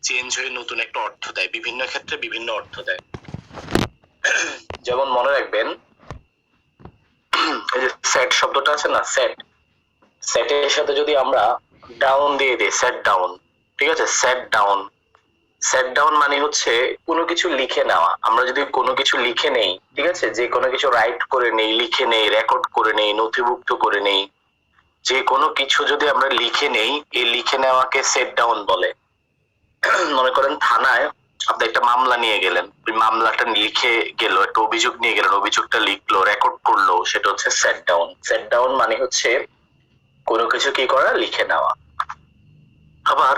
Change হয়ে নতুন একটা অর্থ দেয়, বিভিন্ন ক্ষেত্রে বিভিন্ন অর্থ দেয়। যেমন মনে রাখবেন, এই যে সেট শব্দটা আছে না, সেট, সেটের সাথে যদি আমরা ডাউন দিয়ে দিই, সেট ডাউন, ঠিক আছে, সেট ডাউন, সেট ডাউন মানে হচ্ছে কোনো কিছু লিখে নেওয়া। আমরা যদি কোনো কিছু লিখে নেই, ঠিক আছে, যে কোনো কিছু রাইট করে নেই, লিখে নেই, রেকর্ড করে নেই, নথিভুক্ত করে নেই, যে কোনো কিছু যদি আমরা লিখে নেই, এই লিখে নেওয়াকে সেট ডাউন বলে। মনে করেন থানায় আপনি একটা মামলা নিয়ে গেলেন, ওই মামলাটা লিখে গেল, একটা অভিযোগ নিয়ে গেলেন, অভিযোগটা লিখলো, রেকর্ড করলো, সেটা হচ্ছে সেট ডাউন। সেট ডাউন মানে হচ্ছে কোনো কিছু কি করা, লিখে নেওয়া। আবার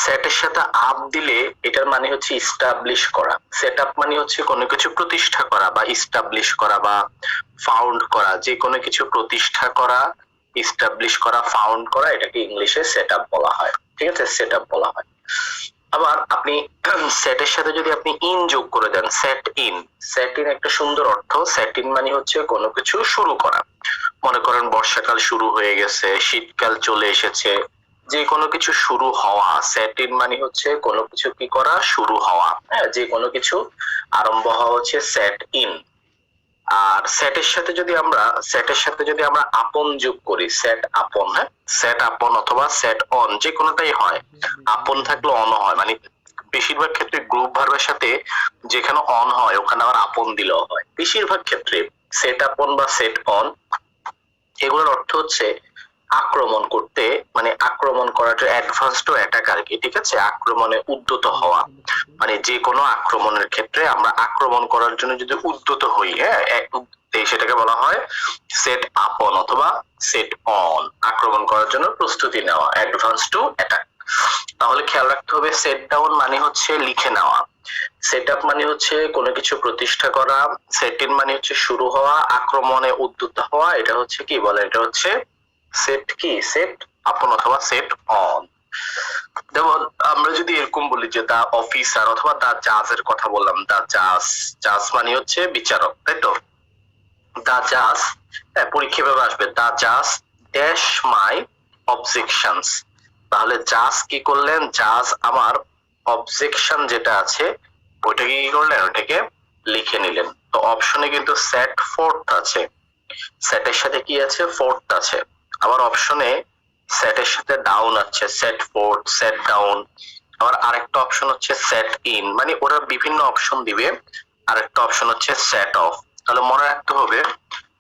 সেটের সাথে আপ দিলে এটার মানে হচ্ছে ইস্টাবলিশ করা। সেট আপ মানে হচ্ছে কোনো কিছু প্রতিষ্ঠা করা বা ইস্টাবলিশ করা বা ফাউন্ড করা, যে কোনো কিছু প্রতিষ্ঠা করা, ইস্টাবলিশ করা, ফাউন্ড করা, এটাকে ইংলিশে সেট আপ বলা হয়, ঠিক আছে, সেট আপ বলা হয়। আবার আপনি সেটের সাথে যদি আপনি ইন যোগ করে দেন, সেট ইন, সেট ইন একটা সুন্দর অর্থ। সেট ইন মানে হচ্ছে কোনো কিছু শুরু করা। মনে করেন বর্ষাকাল শুরু হয়ে গেছে, শীতকাল চলে এসেছে, যে কোনো কিছু শুরু হওয়া। সেট ইন মানে হচ্ছে কোনো কিছু কি করা, শুরু হওয়া, হ্যাঁ, যে কোনো কিছু আরম্ভ হওয়া হচ্ছে সেট ইন। আর সেটের সাথে যদি আমরা আপন যোগ করি, সেট আপন, হ্যাঁ, সেট আপন অথবা সেট অন, যে কোনোটাই হয়। আপন থাকলে অন হয়, মানে বেশিরভাগ ক্ষেত্রে গ্রুপ ভার্বের সাথে যেখানে অন হয় ওখানে আবার আপন দিলেও হয়। বেশিরভাগ ক্ষেত্রে সেট আপন বা সেট অন, এগুলোর অর্থ হচ্ছে আক্রমণ করতে, মানে আক্রমণ করাটা অ্যাডভান্স টু অ্যাটাক আর কি, ঠিক আছে, আক্রমণে উদ্যত হওয়া। মানে যে কোনো আক্রমণের ক্ষেত্রে আমরা আক্রমণ করার জন্য যদি উদ্যত হই, হ্যাঁ, সেটাকে বলা হয় সেট আপন অথবা সেট অন, আক্রমণ করার জন্য প্রস্তুতি নেওয়া, অ্যাডভান্স টু অ্যাটাক। তাহলে খেয়াল রাখতে হবে, সেট ডাউন মানে হচ্ছে লিখে নেওয়া, সেট আপ মানে হচ্ছে কোনো কিছু প্রতিষ্ঠা করা, সেট ইন মানে হচ্ছে শুরু হওয়া, আক্রমণে উদ্যত হওয়া, এটা হচ্ছে কি বলে, এটা হচ্ছে সেট কি, সেট আপন অথবা সেট অন। যেমন আমরা যদি এরকম বলি যে দা অফিসার অথবা দা জাজের কথা বললাম, দা জাজ, জাজ মানে হচ্ছে বিচারক, তাই তো, দা জাজ, হ্যাঁ, পরীক্ষা ভাবে আসবে, দা জাজ ড্যাশ মাই অবজেকশনস। তাহলে জাজ কি করলেন, জাজ আমার অবজেকশন যেটা আছে ওইটাকে কি করলেন, ওইটাকে লিখে নিলেন। তো অপশনে কিন্তু সেট ফোর্থ আছে, সেটের সাথে কি আছে, ফোর্থ আছে। আবার অপশনে সেটের সাথে ডাউন আছে, সেট ফোর্থ, সেট ডাউন। আবার আরেকটা অপশন হচ্ছে সেট ইন, মানে ওরা বিভিন্ন অপশন দিবে। আরেকটা অপশন হচ্ছে সেট অফ। তাহলে মনে রাখতে হবে,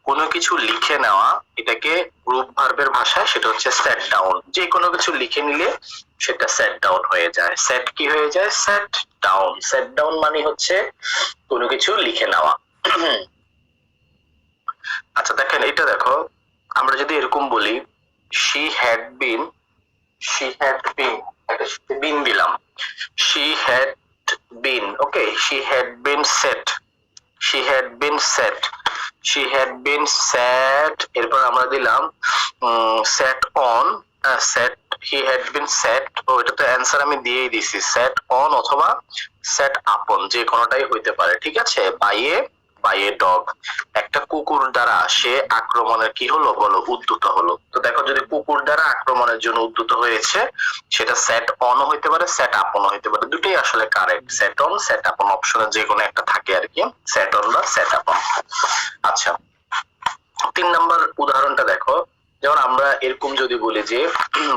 কোনো কিছু লিখে নেওয়া, এটাকে গ্রুপ ভার্বের ভাষায় সেটা হচ্ছে সেট ডাউন। যে কোনো কিছু লিখে নিলে সেটা সেট ডাউন হয়ে যায়। সেট কি হয়ে যায়, সেট ডাউন। সেট ডাউন মানে হচ্ছে কোনো কিছু লিখে নেওয়া। আচ্ছা দেখেন, এটা দেখো, আমরা যদি এরকম বলি, she had been, she had been, একটা বিন দিলাম, she had been, okay, she had been set, she had been set, she had been set, এরপর আমরা দিলাম set on, set, he had been set, ও এটা তো অ্যান্সার আমি দিয়েই দিছি, set on অথবা set upon, যে কোনোটাই হইতে পারে, ঠিক আছে। বাই এ ডগ, একটা কুকুর দ্বারা সে আক্রমণের কি হলো বলো, উদ্যত হলো। তো দেখো, যদি কুকুর দ্বারা আক্রমণের জন্য উদ্যত হয়েছে, সেটা সেট অন হইতে পারে, সেট আপন হইতে পারে, দুটোই আসলে কারেক্ট, সেট অন, সেট আপন, অপশনে যে কোনো একটা থাকে আর কি, সেট অন বা সেট আপন। আচ্ছা, 3 নাম্বার উদাহরণটা দেখো, যেমন আমরা এরকম যদি বলি যে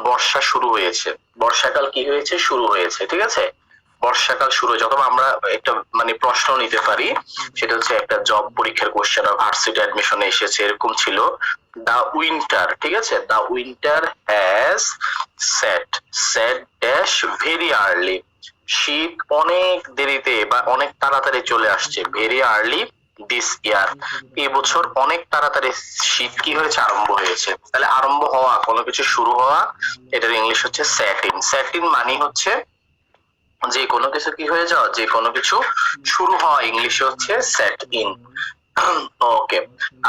বর্ষা শুরু হয়েছে, বর্ষাকাল কি হয়েছে, শুরু হয়েছে, ঠিক আছে, বর্ষাকাল শুরু হয়েছে। অথবা আমরা একটা মানে প্রশ্ন নিতে পারি, সেটা হচ্ছে একটা জব পরীক্ষার কোশ্চেন আর ভার্সিটি অ্যাডমিশনে এসেছে, এরকম ছিল, দা উইন্টার, ঠিক আছে, the winter has set, set dash very early, শীত অনেক দেরিতে বা অনেক তাড়াতাড়ি চলে আসছে, ভেরি আর্লি দিস ইয়ার, এই বছর অনেক তাড়াতাড়ি শীত কি হয়েছে, আরম্ভ হয়েছে। তাহলে আরম্ভ হওয়া, কোনো কিছু শুরু হওয়া, এটার ইংলিশ হচ্ছে সেট ইন। সেট ইন মানে হচ্ছে যে কোনো কিছু কি হয়ে যাওয়া, যে কোনো কিছু শুরু হওয়া, ইংলিশে হচ্ছে সেট ইন। ওকে,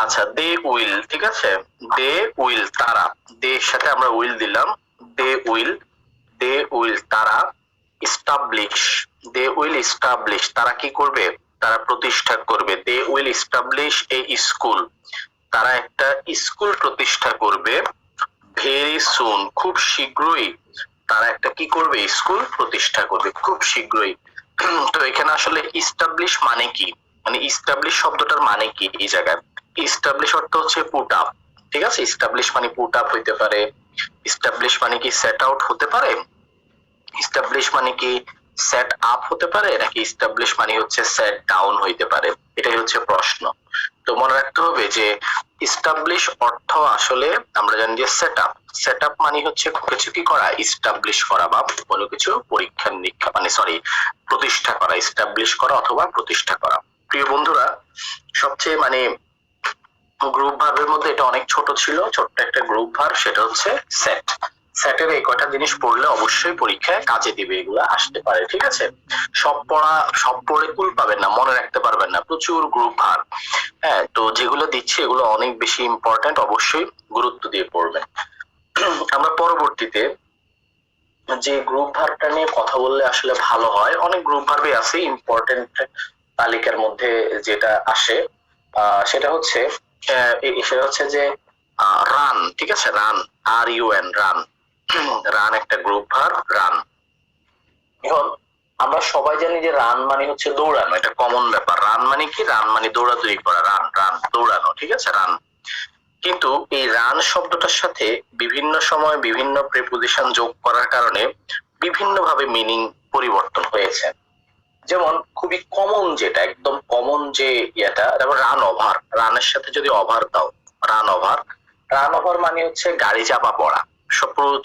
আচ্ছা, দে উইল, ঠিক আছে, দে উইল, তারা, দে সাথে আমরা উইল দিলাম, দে উইল, দে উইল, তারা ইস্টাবলিশ, দে উইল ইস্টাবলিশ, তারা কি করবে, তারা প্রতিষ্ঠা করবে, they will establish a school, তারা একটা স্কুল প্রতিষ্ঠা করবে, ভেরি সুন, খুব শীঘ্রই, তারা একটা কি করবে, স্কুল প্রতিষ্ঠা করবে খুব শীঘ্রই। তো এখানে আসলে ইস্টাবলিশ মানে কি, মানে ইস্টাবলিশ শব্দটার মানে কি এই জায়গায়, ইস্টাবলিশ অর্থ হচ্ছে পুট আপ, ঠিক আছে। ইস্টাবলিশ মানে পুট আপ হইতে পারে, ইস্টাবলিশ মানে কি সেট আউট হতে পারে, ইস্টাবলিশ মানে কি সেট আপ হতে পারে, নাকি ইস্টাবলিশ মানে হচ্ছে সেট ডাউন হইতে পারে, এটাই হচ্ছে প্রশ্ন। তো মনে রাখতে হবে যে ইস্টাবলিশ অর্থ আসলে আমরা জানি যে সেট আপ, সেট আপ মানে হচ্ছে কিছু কি করা, ইস্টাবলিশ করা বা কোনো কিছু পরীক্ষা নিরীক্ষা মানে সরি প্রতিষ্ঠা করা, ইস্টাবলিশ করা অথবা প্রতিষ্ঠা করা। প্রিয় বন্ধুরা, সবচেয়ে মানে গ্রুপ ভার্বের মধ্যে এটা অনেক ছোট ছিল, ছোট্ট একটা গ্রুপ ভার্ব, সেটা হচ্ছে সেট। সেটের এই কয়টা জিনিস পড়লে অবশ্যই পরীক্ষায় কাজে দিবে, এগুলো আসতে পারে, ঠিক আছে। সব পড়ে কুল পাবেন না, মনে রাখতে পারবেন না, প্রচুর গ্রুপ ভার্ব। হ্যাঁ, তো যেগুলো দিচ্ছি এগুলো অনেক বেশি ইম্পর্টেন্ট, অবশ্যই গুরুত্ব দিয়ে পড়বেন। আমরা পরবর্তীতে যে গ্রুপ ভার্বটা নিয়ে কথা বললে আসলে ভালো হয়, অনেক গ্রুপ ভার্বই আছে ইম্পর্টেন্ট তালিকার মধ্যে যেটা আসে, সেটা হচ্ছে সেটা হচ্ছে যে রান, ঠিক আছে, রান, RUN, রান। রান একটা গ্রুপ ভার্ব, রান। এখন আমরা সবাই জানি যে রান মানে হচ্ছে দৌড়ানো, এটা কমন ব্যাপার। রান মানে কি, রান মানে দৌড়াদৌড়ি করা, রান রান দৌড়ানো, ঠিক আছে, রান। কিন্তু এই রান শব্দটার সাথে বিভিন্ন সময় বিভিন্ন প্রিপোজিশন যোগ করার কারণে বিভিন্ন ভাবে মিনিং পরিবর্তন হয়েছে। যেমন খুবই কমন, যেটা একদম কমন যে ইয়েটা, যেমন রান ওভার, রানের সাথে যদি ওভার দাও, রান ওভার, রান ওভার মানে হচ্ছে গাড়ি চাপা পড়া।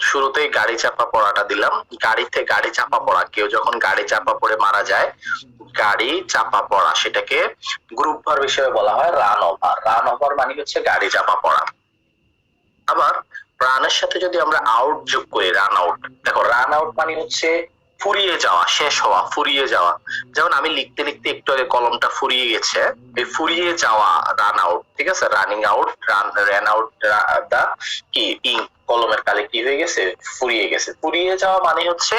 শুরুতেই গাড়ি চাপা পড়াটা দিলাম, গাড়িতে গাড়ি চাপা পড়া, কেউ যখন গাড়ি চাপা পড়ে মারা যায়, গাড়ি চাপা পড়া, সেটাকে গ্রুপ ভার্ব হিসেবে বলা হয় রান ওভার। রান ওভার মানে হচ্ছে গাড়ি চাপা পড়া। আবার রানের সাথে যদি আমরা আউট যোগ করি, রান আউট, দেখো রান আউট মানে হচ্ছে ফুরিয়ে যাওয়া, শেষ হওয়া, ফুরিয়ে যাওয়া। যেমন আমি লিখতে লিখতে একটু আগে কলমটা ফুরিয়ে গেছে, এই ফুরিয়ে যাওয়া রান আউট, ঠিক আছে, running out, run out the কি ইঙ্ক, কলমের কালি কি হয়ে গেছে, ফুরিয়ে গেছে। ফুরিয়ে যাওয়া মানে হচ্ছে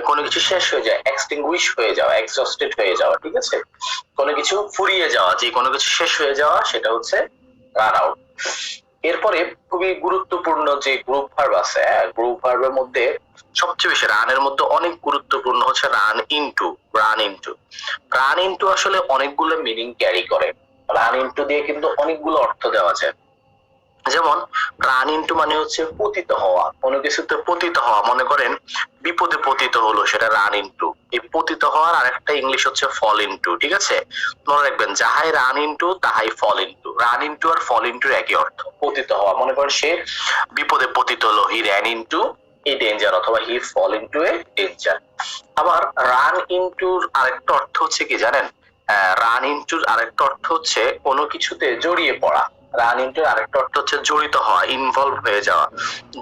কোনো কিছু শেষ হয়ে যায়, এক্সটিংগুইশ হয়ে যাওয়া, এক্সস্টেড হয়ে যাওয়া, ঠিক আছে। কোনো কিছু ফুরিয়ে যাওয়া, যে কোনো কিছু শেষ হয়ে যাওয়া, সেটা হচ্ছে রান আউট। এরপরে খুবই গুরুত্বপূর্ণ যে গ্রুপ ভার্ব আছে, গ্রুপ ভার্বের মধ্যে সবচেয়ে বেশি রানের মধ্যে অনেক গুরুত্বপূর্ণ হচ্ছে run into. Run into, run into আসলে অনেকগুলো মিনিং ক্যারি করে। রান ইনটু দিয়ে কিন্তু অনেকগুলো অর্থ দেওয়া যায়। যেমন রান ইনটু মানে হচ্ছে পতিত হওয়া, কোনো কিছুতে পতিত হওয়া, মনে করেন বিপদে পতিত হলো, সেটা রান ইনটু। এই পতিত হওয়ার আরেকটা ইংলিশ হচ্ছে ফল ইনটু, ঠিক আছে। মনে রাখবেন, যাহাই রান ইনটু তাহাই ফল ইনটু। রান ইনটু আর ফল ইনটুর একই অর্থ, পতিত হওয়া। মনে করেন সে বিপদে পতিত হলো, he ran into a danger, অথবা হি ফল ইনটু এ ডেঞ্জার। আবার রান ইনটুর আরেকটা অর্থ হচ্ছে কি জানেন, রান ইনটুর আরেকটা অর্থ হচ্ছে কোনো কিছুতে জড়িয়ে পড়া। রান ইনটুর আরেকটা অর্থ হচ্ছে জড়িত হওয়া, ইনভলভ হয়ে যাওয়া,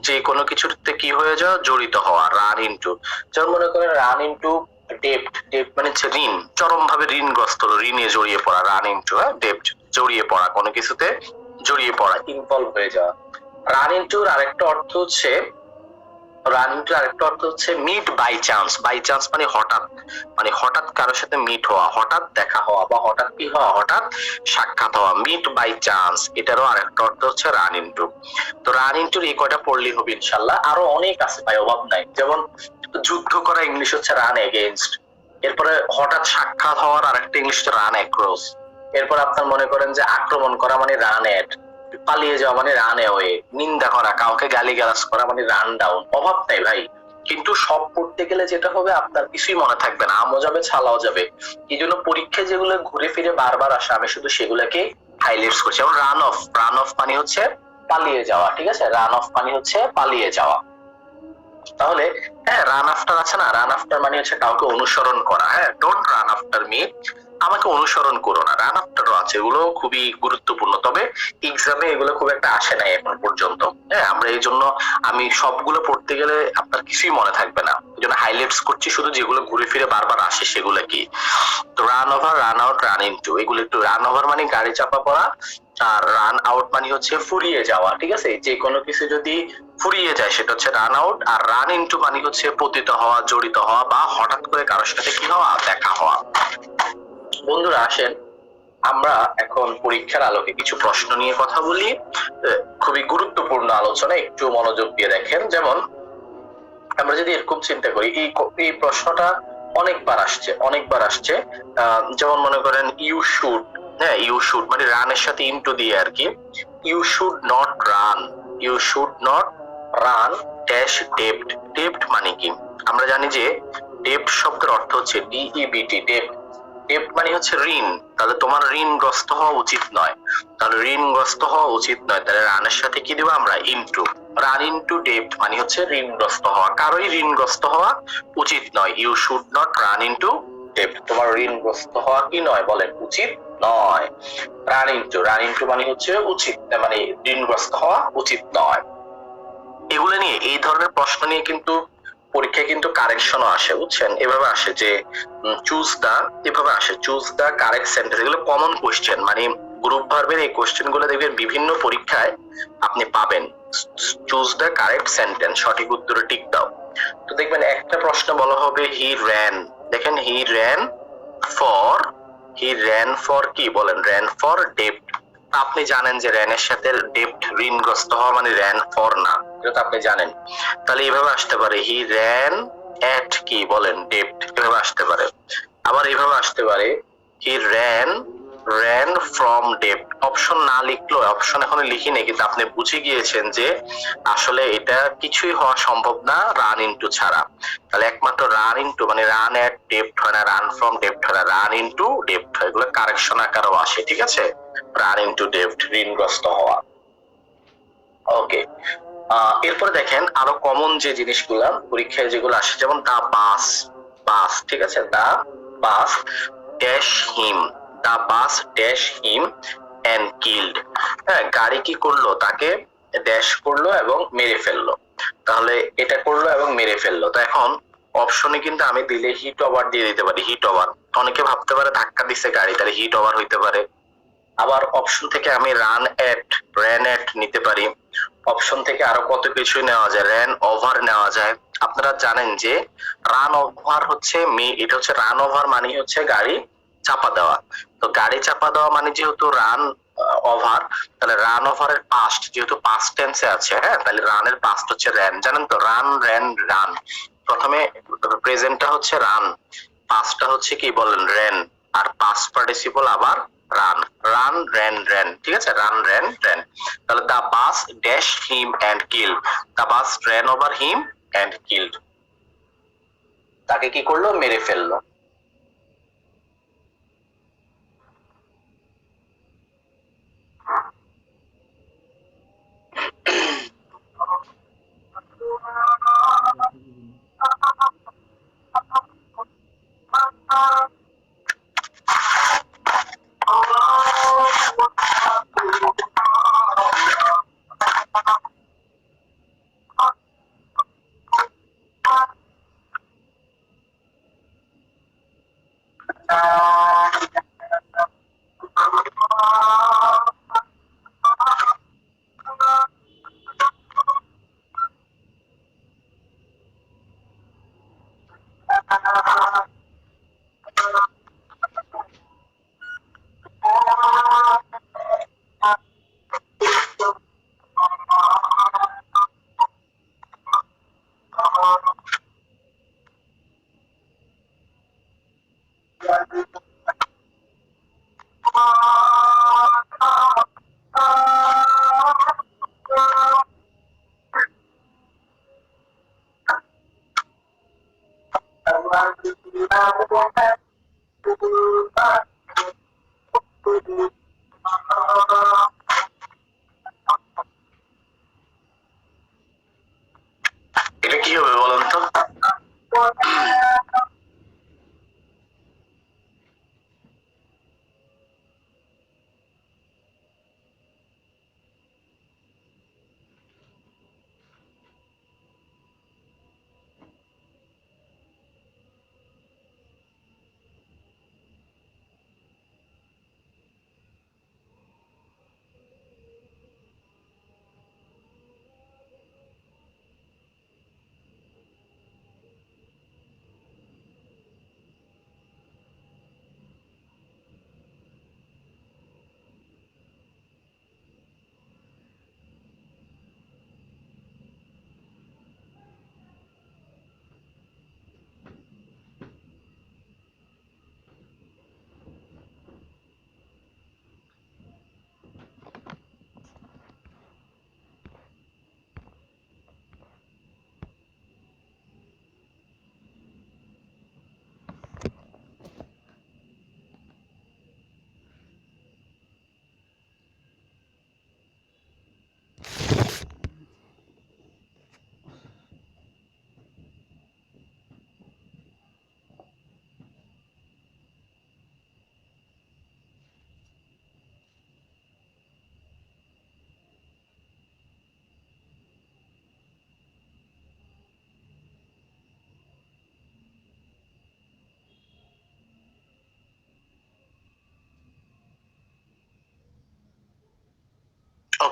যে কোনো কিছুতে কি হয়ে যাওয়া, জড়িত হওয়া, রান ইনটু। যেমন মনে করেন রান ইনটু ডেপ্ট, ডেপ্ট মানে হচ্ছে ঋণ, চরম ভাবে ঋণগ্রস্ত, ঋণে জড়িয়ে পড়া, রান ইনটু, ডেপ্ট জড়িয়ে পড়া, কোনো কিছুতে জড়িয়ে পড়া, ইনভলভ হয়ে যাওয়া। রান ইনটুর আরেকটা অর্থ হচ্ছে, রান ইনটুর আরেকটা অর্থ হচ্ছে meet by chance. By chance মানে হঠাৎ, মানে হঠাৎ কারোর সাথে মিট হওয়া, হঠাৎ দেখা হওয়া, বা হঠাৎ কি হওয়া, হঠাৎ সাক্ষাৎ হওয়া, মিট বাই চান্স, এটারও আরেকটা অর্থ হচ্ছে রান ইনটু। তো রান ইনটুর এই কয়টা পড়লেই হবে ইনশাল্লাহ, আরো অনেক আছে ভাই, অভাব নাই। যেমন যুদ্ধ করা ইংলিশ হচ্ছে রান এগেইনস্ট। এরপরে হঠাৎ সাক্ষাৎ হওয়ার আরেকটা ইংলিশ হচ্ছে রান অ্যাক্রস। এরপর আপনার মনে করেন যে আক্রমণ করা মানে রান এট, পালিয়ে যাওয়া মানে রান অ্যাওয়ে, নিন্দা করা, কাউকে গালিগালাজ করা মানে রান ডাউন। অভাব নাই ভাই, কিন্তু সব পড়তে গেলে যেটা হবে, আপনার কিছুই মনে থাকবে না, আমও যাবে ছালাও যাবে। এই জন্য পরীক্ষায় যেগুলো ঘুরে ফিরে বারবার আসে, আমি শুধু সেগুলোকে হাইলাইটস করছি। যেমন রান অফ, রান অফ মানে হচ্ছে পালিয়ে যাওয়া, ঠিক আছে, রান অফ মানে হচ্ছে পালিয়ে যাওয়া। তাহলে হ্যাঁ, রান আফটার আছে না, রান আফটার মানে হচ্ছে কাউকে অনুসরণ করা। হ্যাঁ, ডোন্ট রান আফটার মি, আমাকে অনুসরণ করো না। রান আফটারও আছে, এগুলো খুবই গুরুত্বপূর্ণ, তবে এক্সামে এগুলো খুব একটা আসে নাই এখন পর্যন্ত। হ্যাঁ, আমরা এই জন্য আমি সবগুলো পড়তে গেলে আপনার কিছুই মনে থাকবে না, এই জন্য হাইলাইটস করছি শুধু যেগুলো ঘুরে ফিরে বারবার আসে সেগুলো কি। তো run over, run out, run into, এগুলো একটু। রান ওভার মানে গাড়ি চাপা পড়া, আর রান আউট মানে হচ্ছে ফুরিয়ে যাওয়া, ঠিক আছে। যে কোনো কিছু যদি ফুরিয়ে যায় সেটা হচ্ছে রান আউট, আর রান ইনটু মানে হচ্ছে পতিত হওয়া, জড়িত হওয়া, বা হঠাৎ করে কারোর সাথে কি হওয়া, দেখা হওয়া। বন্ধুরা আসেন আমরা এখন পরীক্ষার আলোকে কিছু প্রশ্ন নিয়ে কথা বলি। খুবই গুরুত্বপূর্ণ আলোচনা, একটু মনোযোগ দিয়ে দেখেন। যেমন আমরা যদি এরকম চিন্তা করি, এই প্রশ্নটা অনেকবার আসছে। যেমন মনে করেন ইউ শুড, হ্যাঁ ইউ শুড মানে রানের সাথে ইনটু দিয়ে আর কি। You should not run, you should not run dash depth. Depth মানে কি? আমরা জানি যে ডেপ্ট শব্দের অর্থ হচ্ছে ডিইবিটি, ডেপ্ট। ডেপ্ট মানে হচ্ছে ঋণ। তাহলে তোমার ঋণগ্রস্ত হওয়া উচিত নয়, তাহলে ঋণগ্রস্ত হওয়া উচিত নয়, তাহলে রানের সাথে কি দেবো আমরা? ইনটু। রান ইনটু ডেপ্ট মানে হচ্ছে ঋণগ্রস্ত হওয়া, কারোই ঋণগ্রস্ত হওয়া উচিত নয়। You should not run into ডেপ্ট, তোমার ঋণগ্রস্ত হওয়া কি নয় বলেন? উচিত নয়। রান ইনটু, রান ইনটু মানে হচ্ছে উচিত, মানে ঋণগ্রস্ত হওয়া উচিত নয়। এগুলো নিয়ে, এই ধরনের প্রশ্ন নিয়ে কিন্তু পরীক্ষায় কিন্তু কারেকশনও আসে, বুঝছেন? এভাবে আসে যে চুজ দা, এভাবে আসে চুজ দা কারেক্ট সেন্টেন্স। এগুলো কমন কোশ্চেন, মানে গ্রুপ ভার্বের এই কোশ্চেন গুলো দেখবেন বিভিন্ন পরীক্ষায় আপনি পাবেন। চুজ দা কারেক্ট সেন্টেন্স, সঠিক উত্তরে টিক দাও। তো দেখবেন একটা প্রশ্ন বলা হবে হি র্যান, দেখেন he ran for, he ran for কি বলেন? র্যান ফর ডেপ্ট। আপনি জানেন যে র্যানের সাথে ডেপ্ট, ঋণগ্রস্ত হওয়া মানে র্যান ফর না, এটা তো আপনি জানেন। তাহলে এইভাবে আসতে পারে হি র্যান এট কি বলেন? ডেপ্ট, এভাবে আসতে পারে। আবার এইভাবে আসতে পারে হি র্যান ফ্রম ডেপ্ট। অপশন না লিখলেও, অপশন এখনো লিখিনি কিন্তু আপনি বুঝে গিয়েছেন যে আসলে এটা কিছুই হওয়া সম্ভব না রান ইনটু ছাড়া। তাহলে একমাত্র রান ইনটু মানে রান এট ডেপ্ট হয় না, রান ফ্রম ডেপ্ট হয় না, রান ইনটু ডেপ্ট হয়। এগুলো কারেকশন আকারও আসে, ঠিক আছে? রান ইনটু ডেপ্ট, ঋণগ্রস্ত হওয়া। ওকে, এরপরে দেখেন আরো কমন যে জিনিসগুলা পরীক্ষায় যেগুলো আসে, যেমন দা বাস, বাস, ঠিক আছে? The bus dash him, the bus dash him and killed. হ্যাঁ, গাড়ি কি করলো? তাকে ড্যাশ করলো এবং মেরে ফেললো। তাহলে এটা করলো এবং মেরে ফেললো। তো এখন অপশনে কিন্তু আমি দিলে হিট ওভার দিয়ে দিতে পারি, হিট ওভার। অনেকে ভাবতে পারে ধাক্কা দিচ্ছে গাড়ি, তাহলে হিট ওভার হইতে পারে। আবার অপশন থেকে আমি র্যান এট নিতে পারি। অপশন থেকে আরো কত কিছু নেওয়া যায়, র্যান ওভার নেওয়া যায়। আপনারা জানেন যে রান ওভার হচ্ছে এটা হচ্ছে রান ওভার মানে হচ্ছে গাড়ি চাপা দেওয়া। তো গাড়ি চাপা দেওয়া মানে যেহেতু রান ওভার, তাহলে রান ওভারের পাস্ট যেহেতু পাস্ট টেন্সে আছে, হ্যাঁ, তাহলে রানের পাস্ট হচ্ছে র্যান। জানেন তো? Run ran run. প্রথমে প্রেজেন্টটা হচ্ছে রান, পাস্টটা হচ্ছে কি বলেন? র্যান। আর পাস্ট পার্টিসিপল আবার রান, রান র্যান র্যান, ঠিক আছে? Run ran ran. তাহলে the bus dash him and kill, the bus ran over him and killed. তাকে কি করলো? মেরে ফেললো। এটা কি হবে বলেন তো?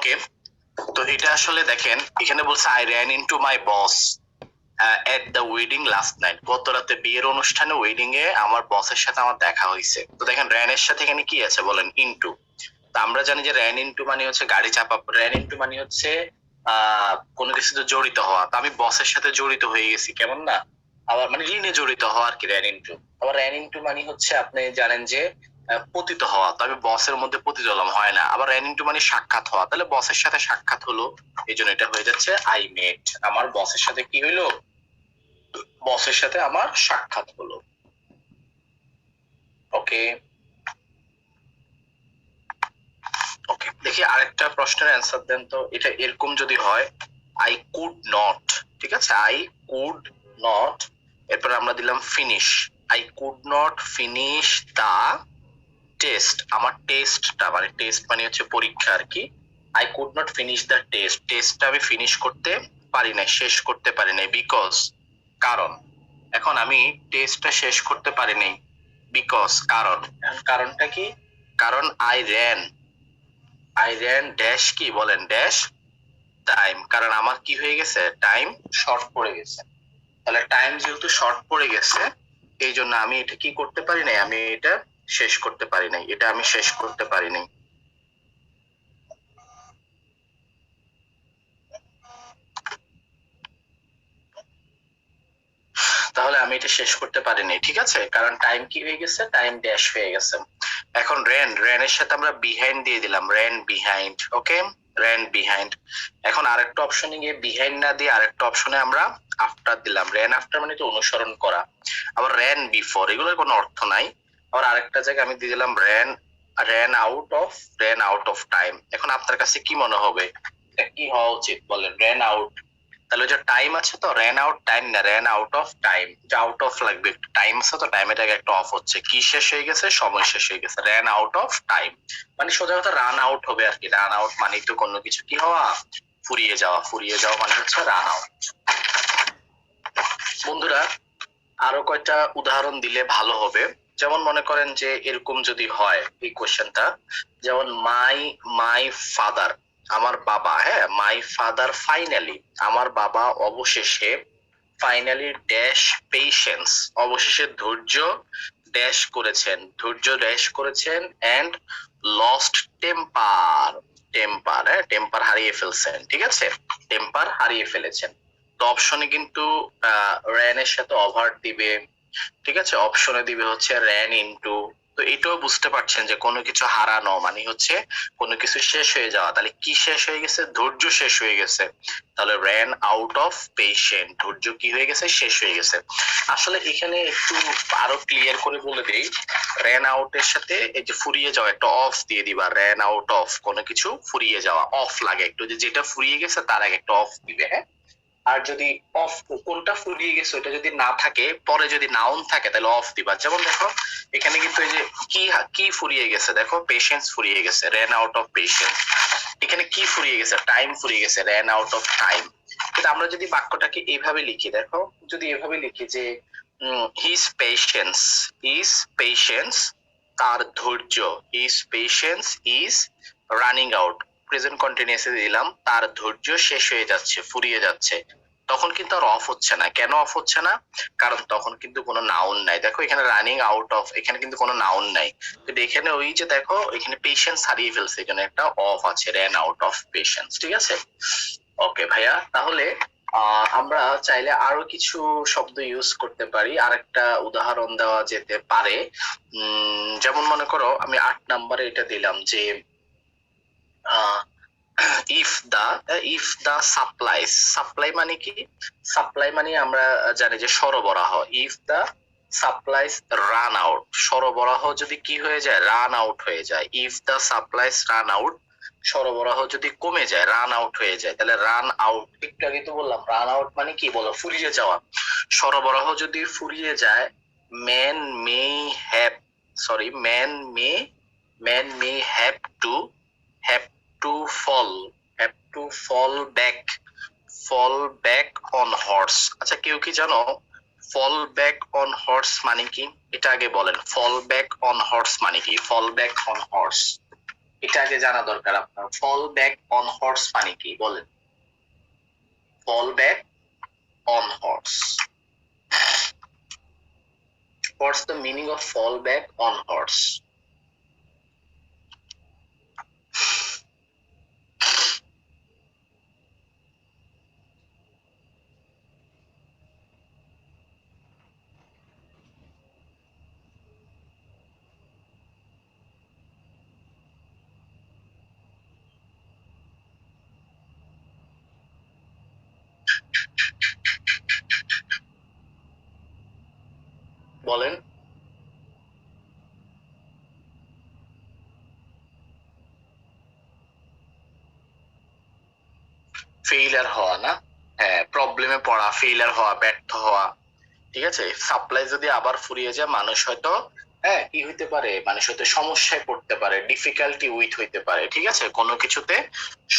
ওকে, তো এটা আসলে দেখেন এখানে বলছে I ran into my boss at the wedding last night, গত রাতে বিয়ের অনুষ্ঠানে ওয়েডিং এ আমার বসের সাথে আমার দেখা হয়েছে। তো দেখেন র্যান এর সাথে এখানে কি আছে বলেন, ইনটু। তো আমরা জানি যে র্যান ইনটু মানে হচ্ছে গাড়ি চাপা, র্যান ইনটু মানে হচ্ছে কোনো কিছুতে জড়িত হওয়া। তো আমি বসের সাথে জড়িত হয়ে গেছি, কেমন না? আবার মানে ঋণে জড়িত হওয়া আর কি র্যান ইনটু। আবার র্যান ইনটু মানে হচ্ছে আপনি জানেন যে পতিত হওয়া, তো আমি বসের মধ্যে পতিত হলাম, হয় না। আবার র্যান ইনটু মানে সাক্ষাৎ হওয়া, তাহলে বসের সাথে সাক্ষাৎ হলো, এই জন্য এটা হয়ে যাচ্ছে আই মেট। আমার বসের সাথে কি হইলো, বসের সাথে আমার সাক্ষাৎ হলো। ওকে ওকে, দেখি আরেকটা প্রশ্নের অ্যান্সার দেন তো। এটা এরকম যদি হয় আই কুড নট, ঠিক আছে, আই কুড নট, এরপর আমরা দিলাম finish, I could not finish the test, আমার টেস্টটা মানে টেস্ট মানে হচ্ছে পরীক্ষা আর কি। I could not finish the test, টেস্টটা আমি ফিনিশ করতে পারি নাই, শেষ করতে পারি নাই, বিকজ, কারণ। এখন আমি টেস্টটা শেষ করতে পারি নাই, বিকজ, কারণ। কারণটা কি? কারণ আই র্যান ড্যাশ, কি বলেন, ড্যাশ টাইম, কারণ আমার কি হয়ে গেছে, টাইম শর্ট পড়ে গেছে। তাহলে টাইম যেহেতু শর্ট পড়ে গেছে, এই জন্য আমি এটা কি করতে পারি নাই, আমি এটা শেষ করতে পারি নাই, এটা আমি শেষ করতে পারি নাই। তাহলে আমি এটা শেষ করতে পারিনি, ঠিক আছে, কারণ টাইম কি হয়ে গেছে, টাইম ড্যাশ হয়ে গেছে। এখন র্যান এর সাথে আমরা বিহাইন্ড দিয়ে দিলাম, র্যান বিহাইন্ড। ওকে, র্যান বিহাইন্ড। এখন আরেকটা অপশনে গিয়ে বিহাইন্ড না দিয়ে আরেকটা অপশনে আমরা আফটার দিলাম, র্যান আফটার মানে তো অনুসরণ করা। আবার র্যান বিফোর, এগুলোর কোনো অর্থ নাই। আবার আরেকটা জায়গায় আমি দিয়ে দিলাম র্যান আউট অফ টাইম। এখন আপনার কাছে কি মনে হবে, এটা কি হওয়া উচিত বলেন, র্যান আউট, তাহলে যে টাইম আছে তো র্যান আউট টাইম না, র্যান আউট অফ টাইম, যে আউট অফ লাগবে, টাইম আছে তো টাইমের আগে একটা অফ হচ্ছে, কি শেষ হয়ে গেছে, সময় শেষ হয়ে গেছে, র্যান আউট অফ টাইম। মানে সোজা কথা রান আউট হবে আর কি, রান আউট মানে তো কোনো কিছু কি হওয়া, ফুরিয়ে যাওয়া, ফুরিয়ে যাওয়া মানে হচ্ছে রান আউট। বন্ধুরা আরো কয়টা উদাহরণ দিলে ভালো হবে, যেমন মনে করেন যে এরকম যদি হয় এই কোশ্চেনটা, যেমন মাই ফাদার, আমার বাবা, হ্যাঁ, মাই ফাদার ফাইনালি, আমার বাবা অবশেষে, ফাইনালি ড্যাশ পেশেন্স, অবশেষে ধৈর্য ড্যাশ করেছেন, ধৈর্য ড্যাশ করেছেন, এন্ড লস্ট টেম্পার, টেম্পার হারিয়ে ফেলছেন, ঠিক আছে, টেম্পার হারিয়ে ফেলেছেন। তো অপশনে কিন্তু র্যান এর সাথে ওভার দিবে, ঠিক আছে, অপশনে দিবে হচ্ছে র্যান ইনটু। তো এটাও বুঝতে পারছেন যে কোনো কিছু হারানো মানে হচ্ছে কোনো কিছু শেষ হয়ে যাওয়া, তাহলে কি শেষ হয়ে গেছে, ধৈর্য শেষ হয়ে গেছে, তাহলে র্যান আউট অফ পেশেন্ট, ধৈর্য কি হয়ে গেছে, শেষ হয়ে গেছে। আসলে এখানে একটু আরো ক্লিয়ার করে বলে দেই, র্যান আউট এর সাথে এই যে ফুরিয়ে যাওয়া একটা অফ দিয়ে দিবা, র্যান আউট অফ, কোনো কিছু ফুরিয়ে যাওয়া, অফ লাগে একটু, যে যেটা ফুরিয়ে গেছে তার আগে একটা অফ দিবে, হ্যাঁ। আর যদি অফ, কোনটা ফুরিয়ে গেছে ওটা যদি না থাকে, পরে যদি নাউন থাকে তাহলে অফ দিবা। যেমন দেখো এখানে কিন্তু এই যে কি ফুরিয়ে গেছে, দেখো পেশেন্স ফুরিয়ে গেছে, র্যান আউট অফ পেশেন্স। এখানে কি ফুরিয়ে গেছে, টাইম ফুরিয়ে গেছে, র্যান আউট অফ টাইম। কিন্তু আমরা যদি বাক্যটাকে এইভাবে লিখি, দেখো যদি এভাবে লিখি যে হিজ পেশেন্স, তার ধৈর্য, his patience is running out, present কন্টিনিউয়াসে দিলাম, তার ধৈর্য শেষ হয়ে যাচ্ছে, ফুরিয়ে যাচ্ছে, তখন কিন্তু আর অফ হচ্ছে না। কেন অফ হচ্ছে না, কারণ তখন কিন্তু কোনো নাউন নাই। দেখো এখানে রানিং আউট অফ, এখানে কিন্তু কোনো নাউন নাই, কিন্তু এখানে ওই যে দেখো এখানে পেশেন্স হারিয়ে ফেলছে, এখানে একটা অফ আছে, র্যান আউট অফ পেশেন্স, ঠিক আছে। ওকে ভাইয়া, তাহলে আমরা চাইলে আরো কিছু শব্দ ইউজ করতে পারি, আরেকটা উদাহরণ দেওয়া যেতে পারে। যেমন মনে করো আমি 8 নম্বরে এটা দিলাম যে ইফ দা সাপ্লাই মানে কি, সাপ্লাই মানে আমরা জানি যে সরবরাহ, if the supplies run out, সরবরাহ যদি কি হয়ে যায়, রান আউট হয়ে যায়, if the supplies run out, সরবরাহ যদি কমে যায়, রান আউট হয়ে যায়, তাহলে রান আউট, একটু আগে তো বললাম রান আউট মানে কি, বলো, ফুরিয়ে যাওয়া। সরবরাহ যদি ফুরিয়ে যায়, man may have, sorry man may have to have to fall have to fall back on horse. আচ্ছা কেউ কি জানো ফল ব্যাক অন হর্স মানে কি, এটা আগে বলেন, ফল ব্যাক অন হর্স মানে কি, ফল ব্যাক অন হর্স এটা আগে জানা দরকার আপনার। ফল ব্যাক অন হর্স মানে কি বলেন? Fall back on horse, what's the meaning of fall back on horse? বলেন। ফেইলার হওয়া না? হ্যাঁ, প্রবলেমে পড়া, ফেইলার হওয়া, ব্যর্থ হওয়া। ঠিক আছে, সাপ্লাই যদি আবার ফুরিয়ে যায় মানুষ হয়তো কি হইতে পারে, মানুষ হয়তো সমস্যায় পড়তে পারে, ডিফিকাল্টি উইথ হইতে পারে। ঠিক আছে, কোনো কিছুতে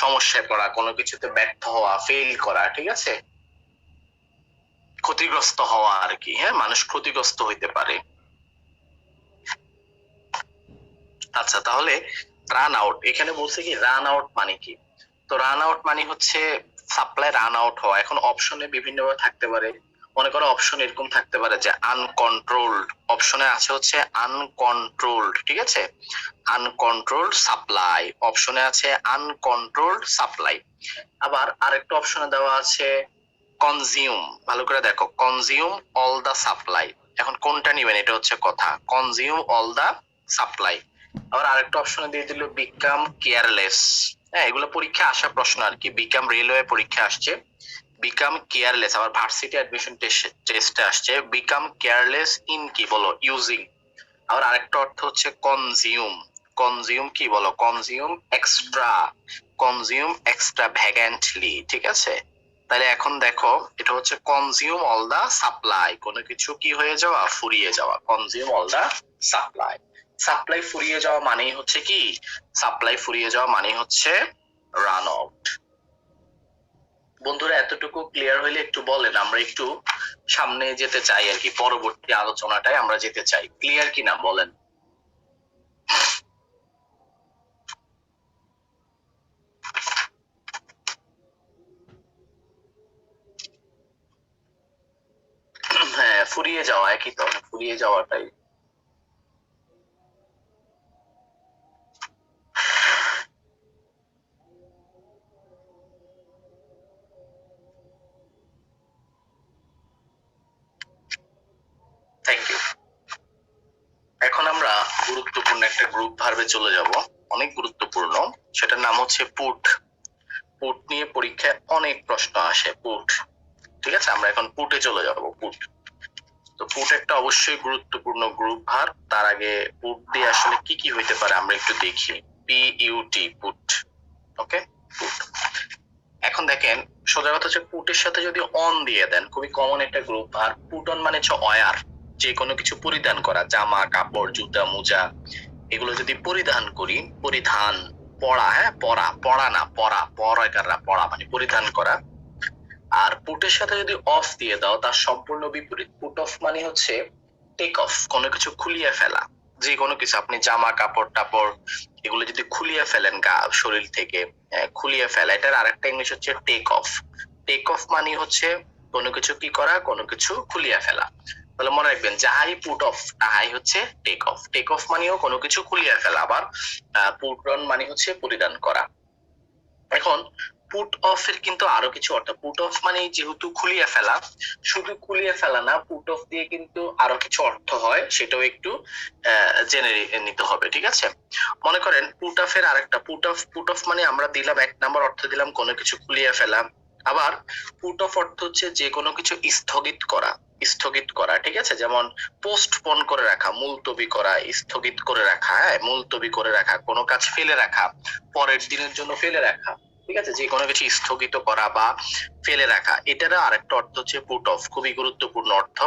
সমস্যায় পড়া, কোনো কিছুতে ব্যর্থ হওয়া, ফেল করা, ঠিক আছে, ক্ষতিগ্রস্ত হওয়া আর কি। হ্যাঁ, মানুষ ক্ষতিগ্রস্ত হইতে পারে। আচ্ছা, তাহলে রান আউট, এখানে বলছে কি রান আউট মানে কি? তো রান আউট মানে হচ্ছে সাপ্লাই রান আউট হওয়া। এখন অপশনে বিভিন্ন ভাবে থাকতে পারে। মনে করো অপশন এরকম থাকতে পারে যে আনকন্ট্রোলড, অপশনে আছে হচ্ছে আনকন্ট্রোলড, ঠিক আছে, আনকন্ট্রোলড সাপ্লাই, অপশনে আছে আনকন্ট্রোলড সাপ্লাই। আবার আরেকটা অপশনে দেওয়া আছে কনজিউম, ভালো করে দেখো, কনজিউম অল দা সাপ্লাই। এখন কোনটা নিবেন এটা হচ্ছে কথা, কনজিউম অল দা সাপ্লাই। আবার আরেকটা অপশনে দিয়ে দিল বিকাম কেয়ারলেস। হ্যাঁ, এগুলো পরীক্ষা আসা প্রশ্ন আর কি, বিকাম রেলওয়ে পরীক্ষা আসছে, বিকাম কেয়ারলেস। আবার ভার্সিটি অ্যাডমিশন টেস্টে আসছে বিকাম কেয়ারলেস ইন কি বলো, ইউজিং। আবার আরেকটা অর্থ হচ্ছে কনজিউম, কনজিউম কি বলো, কনজিউম এক্সট্রা, কনজিউম এক্সট্রা ভ্যাগান্টলি, ঠিক আছে। তাহলে এখন দেখো এটা হচ্ছে কনজিউম অল দা সাপ্লাই, কোনো কিছু কি হয়ে যাওয়া, ফুরিয়ে যাওয়া, consume all the supply. Supply ফুরিয়ে যাওয়া মানেই হচ্ছে কি, সাপ্লাই ফুরিয়ে যাওয়া মানে হচ্ছে রান আউট। বন্ধুরা এতটুকু ক্লিয়ার হইলে একটু বলেন, আমরা একটু সামনে যেতে চাই আর কি, পরবর্তী আলোচনাটায় আমরা যেতে চাই। ক্লিয়ার কিনা বলেন? হ্যাঁ, ফুরিয়ে যাওয়া একই তো, ফুরিয়ে যাওয়াটাই। Thank you. এখন আমরা গুরুত্বপূর্ণ একটা গ্রুপ ভার্বে চলে যাব, অনেক গুরুত্বপূর্ণ, সেটার নাম হচ্ছে পুট। পুট নিয়ে পরীক্ষায় অনেক প্রশ্ন আসে, পুট। ঠিক আছে, আমরা এখন পুটে চলে যাব, পুট। তো পুট একটা অবশ্যই গুরুত্বপূর্ণ গ্রুপ ভার্ব। তার আগে পুট দিয়ে আসলে কি কি হইতে পারে আমরা একটু দেখি। পিইউটি, পুট। ওকে, পুট। এখন দেখেন সোজা কথা হচ্ছে পুটের সাথে যদি অন দিয়ে দেন, খুবই কমন একটা গ্রুপ ভার্ব। পুট অন মানে হচ্ছে ওয়্যার, যে কোনো কিছু পরিধান করা, জামা কাপড় জুতা মোজা, এগুলো যদি পরিধান করি, পরিধান, পড়া, হ্যাঁ পড়া, পড়া না পড়া, পড়া, পড়া মানে পরিধান করা। আর পুটের সাথে যদি অফ দিয়ে দাও তার সম্পূর্ণ বিপরীত। পুট অফ মানে হচ্ছে টেক অফ, কোনো কিছু খুলিয়ে ফেলা, যে কোনো কিছু আপনি জামা কাপড় টাপড় এগুলো যদি খুলিয়ে ফেলেন গা শরীর থেকে, খুলিয়ে ফেলা, এটার আরেকটা ইংলিশ হচ্ছে টেক অফ। টেক অফ মানে হচ্ছে কোনো কিছু কি করা, কোনো কিছু খুলিয়ে ফেলা। তাহলে মনে রাখবেন যাহাই পুট অফ তাহাই হচ্ছে টেক অফ। টেক অফ মানেও কোনো কিছু খুলিয়ে ফেলা। আবার পুট অন মানে হচ্ছে পরিধান করা। এখন পুট অফ এর কিন্তু আরো কিছু অর্থ। পুট অফ মানে যেহেতু খুলিয়ে ফেলা, শুধু খুলিয়ে ফেলা না, পুট অফ দিয়ে কিন্তু আরো কিছু অর্থ হয়, সেটাও একটু জেনে নিতে হবে। ঠিক আছে, মনে করেন পুট অফ এর আরেকটা, পুট অফ মানে আমরা দিলাম এক নাম্বার অর্থ দিলাম কোনো কিছু খুলিয়ে ফেলা। আবার পুট অফ অর্থ হচ্ছে যে কোনো কিছু স্থগিত করা, স্থগিত করা। ঠিক আছে, যেমন পোস্টপোন করে রাখা, মুলতবি করা, স্থগিত করে রাখা, হ্যাঁ মুলতবি করে রাখা, কোনো কাজ ফেলে রাখা, পরের দিনের জন্য ফেলে রাখা। ঠিক আছে, যে কোনো কিছু স্থগিত করা বা ফেলে রাখা, এটারও আরেকটা অর্থ হচ্ছে পুট অফ, খুবই গুরুত্বপূর্ণ অর্থ,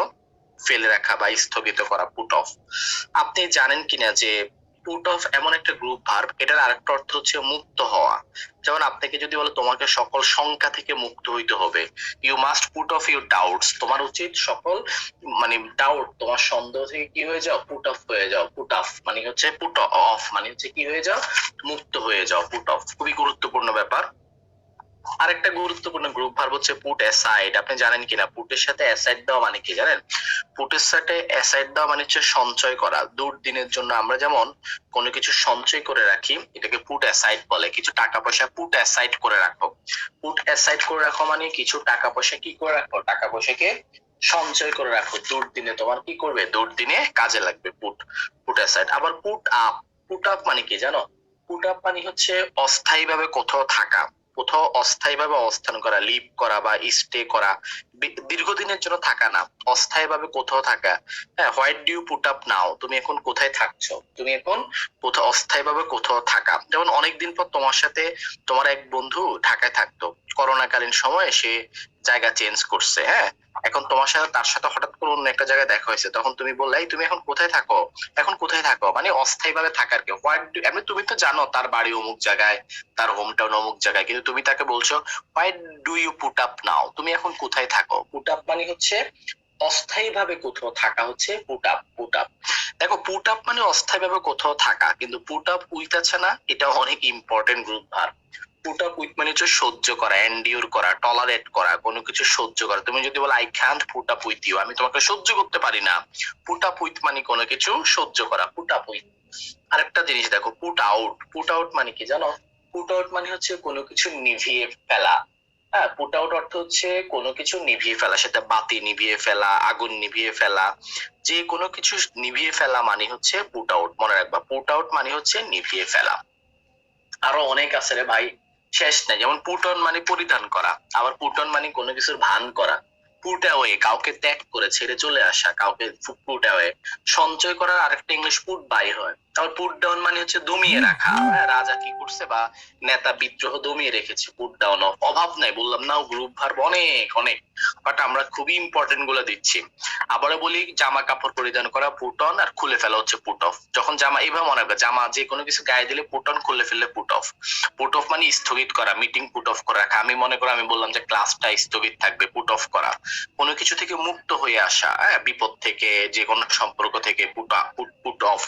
ফেলে রাখা বা স্থগিত করা, পুট অফ। আপনি জানেন কিনা যে পুট অফ এমন একটা গ্রুপ ভার্ব, এটার আরেকটা অর্থ হচ্ছে মুক্ত হওয়া। যেমন আপনাকে যদি বলে তোমাকে সকল শঙ্কা থেকে মুক্ত হইতে হবে, you must put off your doubts, তোমার উচিত সকল মানে ডাউট, তোমার সন্দেহ থেকে কি হয়ে যাও, পুট অফ হয়ে যাও। পুট অফ মানে হচ্ছে পুট অফ মানে হচ্ছে কি হয়ে যাও, মুক্ত হয়ে যাও। পুট অফ খুবই গুরুত্বপূর্ণ ব্যাপার। আরেকটা গুরুত্বপূর্ণ গ্রুপ ভার্ব হচ্ছে পুট অ্যাসাইড। আপনি জানেন কিনা পুটের সাথে অ্যাসাইড দেওয়া মানে কি জানেন? পুটের সাথে অ্যাসাইড দেওয়া মানে হচ্ছে সঞ্চয় করা। দুর্দিনের জন্য আমরা যেমন কোনো কিছু সঞ্চয় করে রাখি, এটাকে পুট অ্যাসাইড বলে। কিছু টাকা পয়সা পুট অ্যাসাইড করে রাখো। পুট অ্যাসাইড করে রাখো মানে কিছু টাকা পয়সা কি করে রাখো, টাকা পয়সাকে সঞ্চয় করে রাখো, দুর্দিনে তোমার কি করবে, দুর্দিনে কাজে লাগবে। Put put aside. আবার পুট আপ, পুট আপ মানে কি জানো? পুট আপ মানে হচ্ছে অস্থায়ীভাবে কোথাও থাকা, কোথাও অস্থায়ীভাবে অবস্থান করা, লিভ করা বা স্টে করা, দীর্ঘদিনের জন্য থাকা না, অস্থায়ীভাবে কোথাও থাকা। হ্যাঁ, why do you put up now, তুমি এখন কোথায় থাকছো, তুমি এখন কোথাও অস্থায়ীভাবে কোথাও থাকা। যেমন অনেকদিন পর তোমার সাথে তোমার এক বন্ধু ঢাকায় থাকতো, করোনাকালীন সময়ে সে জায়গা চেঞ্জ করছে, হ্যাঁ, এখন তোমার সাথে তার সাথে হঠাৎ করে অন্য একটা জায়গায় দেখা হয়েছে, তখন তুমি বললে এই তুমি এখন কোথায় থাকো, এখন কোথায় থাকো মানে অস্থায়ীভাবে থাকার কে হোয়াট ডু, এমনি তুমি তো জানো তার বাড়ি অমুক জায়গায়, তার হোম টাউন অমুক জায়গায়, কিন্তু তুমি তাকে বলছো why do you put up now, তুমি এখন কোথায় থাকো। পুট আপ মানে হচ্ছে অস্থায়ীভাবে কোথাও থাকা, হচ্ছে পুট আপ। পুট আপ দেখো, পুট আপ মানে অস্থায়ীভাবে কোথাও থাকা, কিন্তু পুট আপ উইথ আছে না, এটা অনেক important group verb. Put up with মানে হচ্ছে সহ্য করা, এন্ডিউর করা, টলারেট করা, কোনো কিছু সহ্য করা। তুমি যদি বলো I can't put up with you, আমি তোমাকে সহ্য করতে পারি না, পুট আপ উইথ মানে কোনো কিছু সহ্য করা, পুট আপ উইথ। আরেকটা জিনিস দেখো, পুট আউট। পুট আউট মানে কি জানো? পুট আউট মানে হচ্ছে কোনো কিছু নিভিয়ে ফেলা। হ্যাঁ, পুট আউট অর্থ হচ্ছে কোনো কিছু নিভিয়ে ফেলা, সেটা বাতি নিভিয়ে ফেলা, আগুন নিভিয়ে ফেলা, যে কোনো কিছু নিভিয়ে ফেলা মানে হচ্ছে পুট আউট। মনে রাখবা, পুট আউট মানে হচ্ছে নিভিয়ে ফেলা। আরো অনেক আছে রে ভাই, শেষ নাই। যেমন পুট অন মানে পরিধান করা, আবার পুট অন মানে কোনো কিছুর ভান করা। পুট অ্যাওয়ে কাউকে ত্যাগ করে ছেড়ে চলে আসা, কাউকে পুট অ্যাওয়ে। সঞ্চয় করার আরেকটা ইংলিশ পুট বাই হয়। তারপর পুট ডাউন মানে হচ্ছে দমিয়ে রাখা। হ্যাঁ, রাজা কি করছে বা নেতা বিদ্রোহ দমিয়ে রেখেছে, পুট ডাউন অফ। অভাব নাই, বললাম না গ্রুপ ভার্ব অনেক অনেক, বাট আমরা খুবই ইম্পর্টেন্ট গুলো দিচ্ছি। আবারও বলি, জামা কাপড় পরিধান করা পুট অন, আর খুলে ফেলা হচ্ছে পুট অফ। যখন জামা, এইভাবে মনে রাখবে, জামা যে কোনো কিছু গায়ে দিলে পুট অন, খুলে ফেললে পুট অফ। পুট অফ মানে স্থগিত করা, মিটিং পুট অফ করে রাখা। আমি মনে করো আমি বললাম যে ক্লাসটা স্থগিত থাকবে, পুট অফ করা। কোনো কিছু থেকে মুক্ত হয়ে আসা, হ্যাঁ, বিপদ থেকে, যে কোনো সম্পর্ক থেকে, পুট পুট অফ।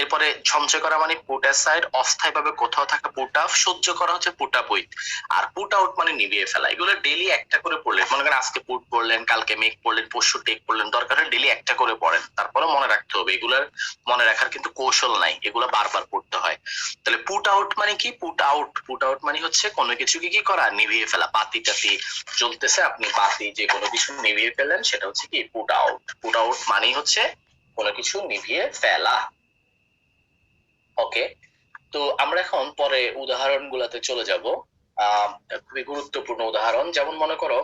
এরপরে সঞ্চয় করা মানে পুট অ্যাসাইড, অস্থায়ীভাবে কোথাও থাকা পুট অফ, সহ্য করা হচ্ছে পুট আপ উইথ। আর পুট আউট মানে নিভিয়ে ফেলা। এগুলো ডেইলি একটা করে পড়লেন, মনে করেন আজকে পুট পড়লেন, কালকে মেক পড়লেন, পরশু টেক পড়লেন, দরকার হলে ডেইলি একটা করে পড়েন, তারপরে মনে রাখতে হবে। এগুলার মনে রাখার কিন্তু কৌশল নাই, এগুলো বারবার পড়তে হয়। তাহলে পুট আউট মানে কি? পুট আউট, পুট আউট মানে হচ্ছে কোনো কিছুকে কি করা, নিভিয়ে ফেলা। বাতি টাতি জ্বলতেছে, আপনি বাতি যে কোনো কিছু নিভিয়ে ফেলেন, সেটা হচ্ছে কি পুট আউট। পুট আউট মানেই হচ্ছে কোনো কিছু নিভিয়ে ফেলা। ওকে, তো আমরা এখন পরে উদাহরণ গুলাতে চলে যাব। খুবই গুরুত্বপূর্ণ উদাহরণ, যেমন মনে করো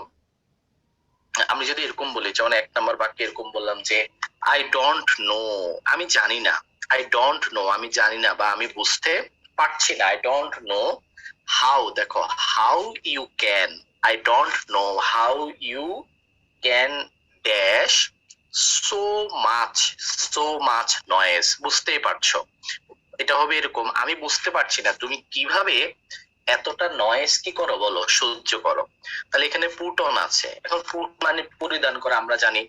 আমি যদি এরকম বলি, যেমন 1 নম্বর বাক্যে এরকম বললাম যে আই ডোন্ট নো, আমি জানি না। আই ডোন্ট নো আমি জানি না বা আমি বুঝতে পারছি না। আই ডোন্ট নো হাউ, দেখো how you can, I don't know how you can dash so much, so much noise, বুঝতেই পারছো। এটা হবে এরকম, আমি বুঝতে পারছি না তুমি কিভাবে এতটা নয়েজ কি করো, বলো, সহ্য করো। তাহলে এখানে পুট অন আছে, এখন পুট মানে পরিধান করা, আমরা জানি।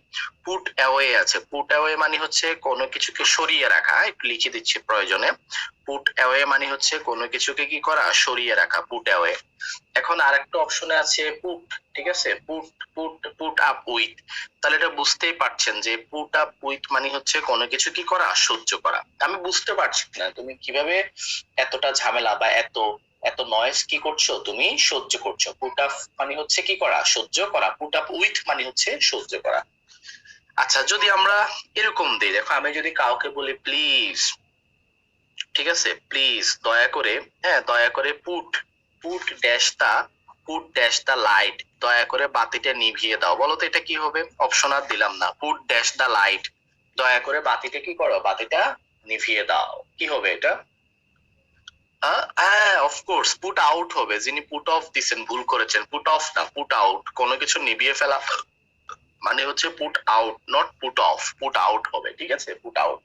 পুট অ্যাওয়ে আছে, পুট অ্যাওয়ে মানে হচ্ছে কোনো কিছুকে সরিয়ে রাখা, একটু লিখে দিচ্ছি প্রয়োজনে। পুট অ্যাওয়ে মানে হচ্ছে কোনো কিছুকে কি করা, সরিয়ে রাখা, পুট অ্যাওয়ে। এখন আরেকটা অপশনে আছে পুট, ঠিক আছে, put put put up with. তাহলে এটা বুঝতেই পারছেন যে পুট আপ উইথ মানে হচ্ছে কোনো কিছু কি করা, সহ্য করা। আমি বুঝতে পারছি না তুমি কিভাবে এতটা ঝামেলা বা এত এত নয়েজ কি করছো, তুমি সহ্য করছো। পুট আপ মানে হচ্ছে কি করা, সহ্য করা। পুট আপ উইথ মানে হচ্ছে সহ্য করা। আচ্ছা, যদি আমরা এরকম দিই, দেখো আমি যদি কাউকে বলি প্লিজ, ঠিক আছে, প্লিজ দয়া করে, হ্যাঁ দয়া করে put put dash the, put dash the light, দয়া করে বাতিটা নিভিয়ে দাও। বলো তো এটা কি হবে? অপশন আর দিলাম না। পুট ড্যাশ দা লাইট, দয়া করে বাতিটা কি করো, বাতিটা নিভিয়ে দাও। কি হবে এটা? হ্যাঁ, অফকোর্স পুট আউট হবে। যিনি পুট অফ দিচ্ছেন ভুল করেছেন, পুট অফ না, পুট আউট। কোনো কিছু নিভিয়ে ফেলা মানে হচ্ছে put out, not put off. Put out হবে, ঠিক আছে, পুট আউট।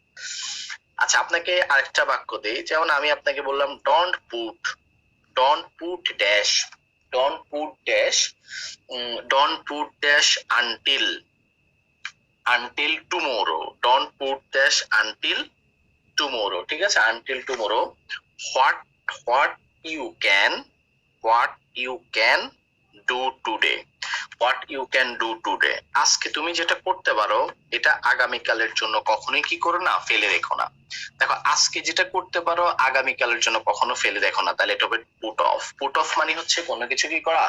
আচ্ছা আপনাকে আরেকটা বাক্য দেই, যেমন আমি আপনাকে বললাম don't put dash, don't put dash until tomorrow, don't put dash until tomorrow, ঠিক আছে, until tomorrow. What what you can what you can do today, what you can do today, আজকে তুমি যেটা করতে পারো এটা আগামীকালের জন্য কখনোই কি করো না, ফেলে রেখো না। দেখো আজকে যেটা করতে পারো আগামীকালের জন্য কখনো ফেলে রেখো না, তাহলে এটা হবে পুট অফ মানে হচ্ছে কোনো কিছু কি করা,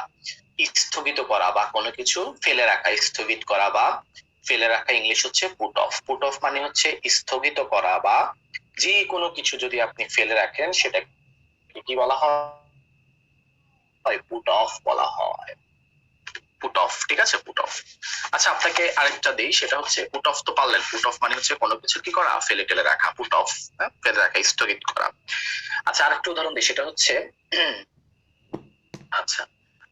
স্থগিত করা, বা কোনো কিছু ফেলে রাখা, স্থগিত করা বা ফেলে রাখা ইংলিশ হচ্ছে পুট অফ মানে হচ্ছে স্থগিত করা, বা যে কোনো কিছু যদি আপনি ফেলে রাখেন সেটা কি বলা হয়, পুট অফ বলা হয়, পুট অফ, ঠিক আছে, পুট অফ। আচ্ছা আপনাকে আরেকটা দেই, সেটা হচ্ছে পুট অফ তো পারলেন, পুট অফ মানে হচ্ছে কোনো কিছু কি করা, ফেলে টেলে রাখা, পুট অফ, ফেলে রাখা, স্থগিত করা। আচ্ছা আরেকটা উদাহরণ দিই, সেটা হচ্ছে আচ্ছা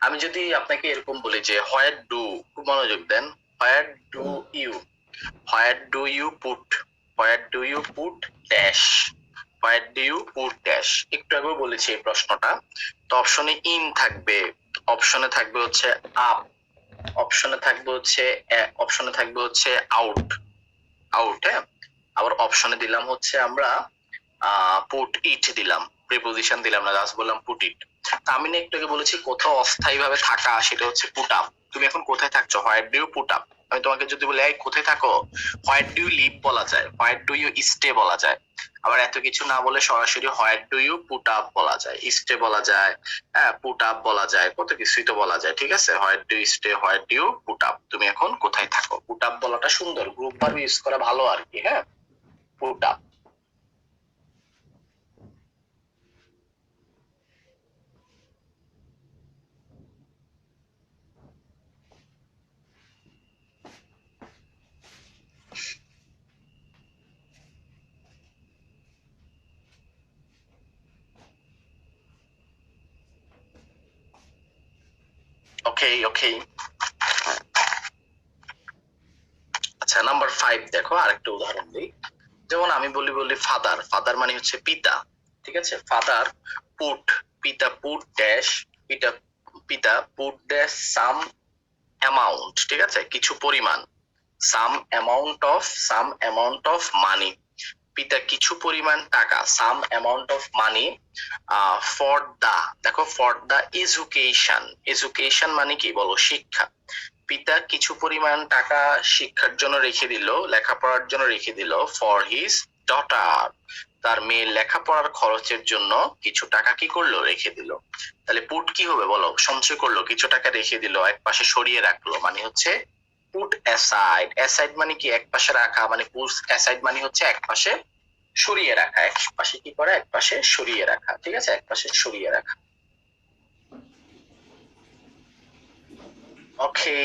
আমি যদি আপনাকে এরকম বলি যে হোয়ার ডু, খুব মনোযোগ দেন, where do you where do you put where do you put dash, where do you put dash, একটু আগেও বলেছি এই প্রশ্নটা। তো অপশনে ইন থাকবে, অপশনে থাকবে হচ্ছে আপ, অপশনে থাকবে হচ্ছে আউট, হ্যাঁ। আবার অপশনে দিলাম হচ্ছে আমরা পুট ইট দিলাম, প্রিপোজিশন দিলাম না, জাস্ট বললাম পুট ইট। আমি না একটু আগে বলেছি কোথাও অস্থায়ী ভাবে থাকা, সেটা হচ্ছে পুট আপ। তুমি এখন কোথায় থাকছো, where do you put up. আমি তোমাকে যদি বলি এই কোথায় থাকো, হোয়ার ডু ইউ লিভ বলা যায়, হোয়ার ডু ইউ স্টে বলা যায়। আবার এত কিছু না বলে সরাসরি where do you put up বলা যায়, স্টে বলা যায়, হ্যাঁ পুট আপ বলা যায়, কত কিছুই তো বলা যায়, ঠিক আছে। Where do you stay, where do you put up, তুমি এখন কোথায় থাকো, পুট আপ বলাটা সুন্দর, গ্রুপ ভার্ব ইউজ করা ভালো আর কি, হ্যাঁ, পুট আপ। ওকে ওকে। আচ্ছা নাম্বার 5 দেখো, আরেকটা উদাহরণ দিই, যেমন আমি বলি ফাদার, মানে হচ্ছে পিতা, ঠিক আছে, ফাদার পুট, পিতা পুট ড্যাশ, পিতা পিতা পুট ড্যাশ সাম অ্যামাউন্ট, ঠিক আছে, কিছু পরিমাণ, সাম অ্যামাউন্ট অফ মানি, পিতা কিছু পরিমাণ টাকা, some amount of money for the, দেখো ফর দা এজুকেশন মানে কি বলো, শিক্ষা, পিতা কিছু পরিমাণ টাকা শিক্ষার জন্য রেখে দিল, লেখাপড়ার জন্য রেখে দিল, ফর হিজ ডটার, তার মেয়ের লেখাপড়ার খরচের জন্য কিছু টাকা কি করলো, রেখে দিল। তাহলে পুট কি হবে বলো, সঞ্চয় করলো, কিছু টাকা রেখে দিল, এক পাশে সরিয়ে রাখলো, মানে হচ্ছে পুট অ্যাসাইড। অ্যাসাইড মানে কি, এক পাশে রাখা, মানে পুট অ্যাসাইড মানে হচ্ছে এক পাশে সরিয়ে রাখা, এক পাশে কি করা, এক পাশে সরিয়ে রাখা, ঠিক আছে, এক পাশে সরিয়ে রাখা। ওকে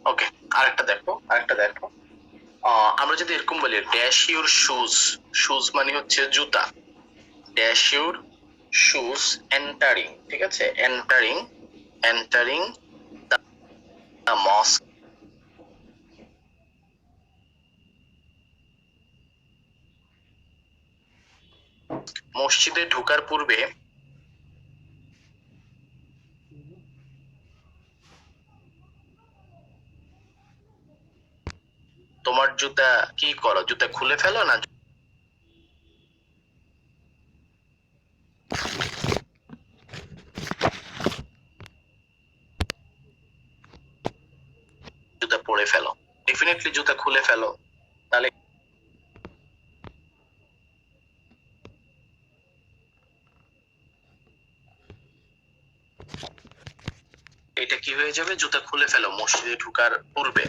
ওকে। আরেকটা দেখো আমরা যদি এরকম বলি ড্যাশ ইউর শুজ, শুজ মানে হচ্ছে জুতা, ড্যাশ ইউর শুজ এন্টারিং, ঠিক আছে, এন্টারিং দ্য মস্ক, মসজিদে ঢোকার পূর্বে তোমার জুতা কি করো, জুতা খুলে ফেলো না জুতা পরে ফেলো, ডেফিনেটলি জুতা খুলে ফেলো। তাহলে এটা কি হয়ে যাবে, জুতা খুলে ফেলো মসজিদে ঢোকার পূর্বে।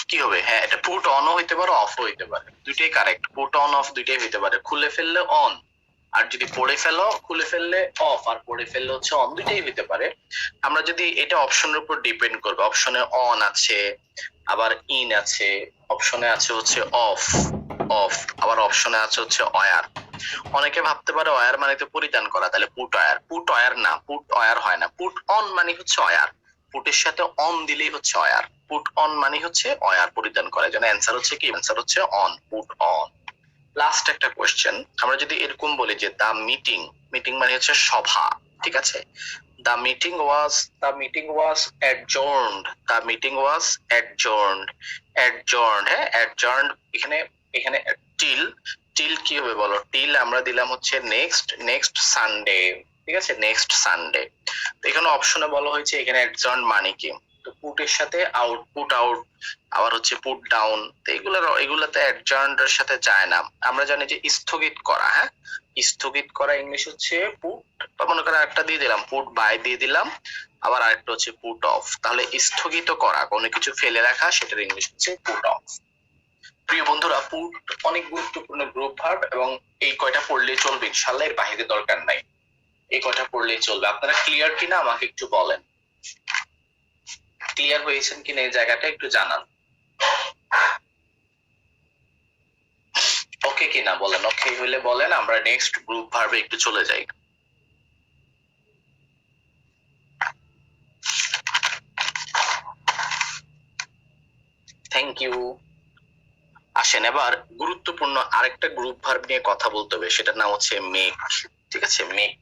কি হবে? হ্যাঁ, এটা পুট অনও হইতে পারে, অফও হইতে পারে, দুইটাই কারেক্ট। পুট অন অফ দুইটাই হইতে পারে। খুলে ফেললে অন, আর যদি পড়ে ফেলো, খুলে ফেললে অফ, আর পড়ে ফেললে হচ্ছে অন, দুইটাই হইতে পারে। আমরা যদি এটা অপশনের উপর ডিপেন্ড করবে, অপশনে অন আছে, আবার ইন আছে, অপশনে আছে হচ্ছে অফ, অফ, আবার অপশনে আছে হচ্ছে অয়ার। অনেকে ভাবতে পারে অয়ার মানে তো পরিধান করা, তাহলে পুট অয়ার। পুট অয়ার না, পুট অয়ার হয় না। পুট অন মানে হচ্ছে অয়ার, পুটের সাথে অন দিলেই হচ্ছে অয়ার। পুট অন মানে হচ্ছে অয়ার, পরিধান করা। যেন অ্যান্সার হচ্ছে কি? অ্যান্সার হচ্ছে অন, পুট অন। লাস্ট একটা কোশ্চেন, আমরা যদি এরকম বলি যে দ্য মিটিং, মিটিং মানে হচ্ছে সভা, ঠিক আছে? The meeting was, the meeting was adjourned, the meeting was adjourned, adjourned, হ্যাঁ অ্যাডজর্নড। এখানে এখানে টিল, টিল কি হবে বলো? টিল আমরা দিলাম হচ্ছে নেক্সট, নেক্সট সানডে, ঠিক আছে? Next Sunday. এখানে অপশনে বলা হয়েছে এখানে অ্যাডজর্ন মানে কি? তো পুটের সাথে আউট, পুট আউট, আবার হচ্ছে পুট ডাউন, তো এগুলাতে অ্যাডজার্নড এর সাথে যায় না। আমরা জানি যে স্থগিত করা, হ্যাঁ স্থগিত করা ইংলিশ হচ্ছে পুট, মনে করেন একটা দিয়ে দিলাম পুট বাই দিয়ে দিলাম, আবার আরেকটা হচ্ছে পুট অফ। তাহলে স্থগিত করা, কোনো কিছু ফেলে রাখা, সেটার ইংলিশ হচ্ছে পুট অফ। প্রিয় বন্ধুরা, পুট অনেক গুরুত্বপূর্ণ গ্রুপ ভার্ব, এবং এই কয়টা পড়লেই চলবে ইনশাআল্লাহ, এর বাইরে দরকার নাই, এই কয়টা পড়লেই চলবে। আপনারা ক্লিয়ার কিনা আমাকে একটু বলেন, ক্লিয়ার হয়েছেন কিনা এই জায়গাটা একটু জানান। ওকে কিনা বলেন, ওকে হইলে বলেন, আমরা নেক্সট গ্রুপ ভার্বে একটু চলে যাই। Thank you. আসেন এবার গুরুত্বপূর্ণ আরেকটা গ্রুপ ভার্ব নিয়ে কথা বলতে হবে, সেটার নাম হচ্ছে মেক, ঠিক আছে? মেক।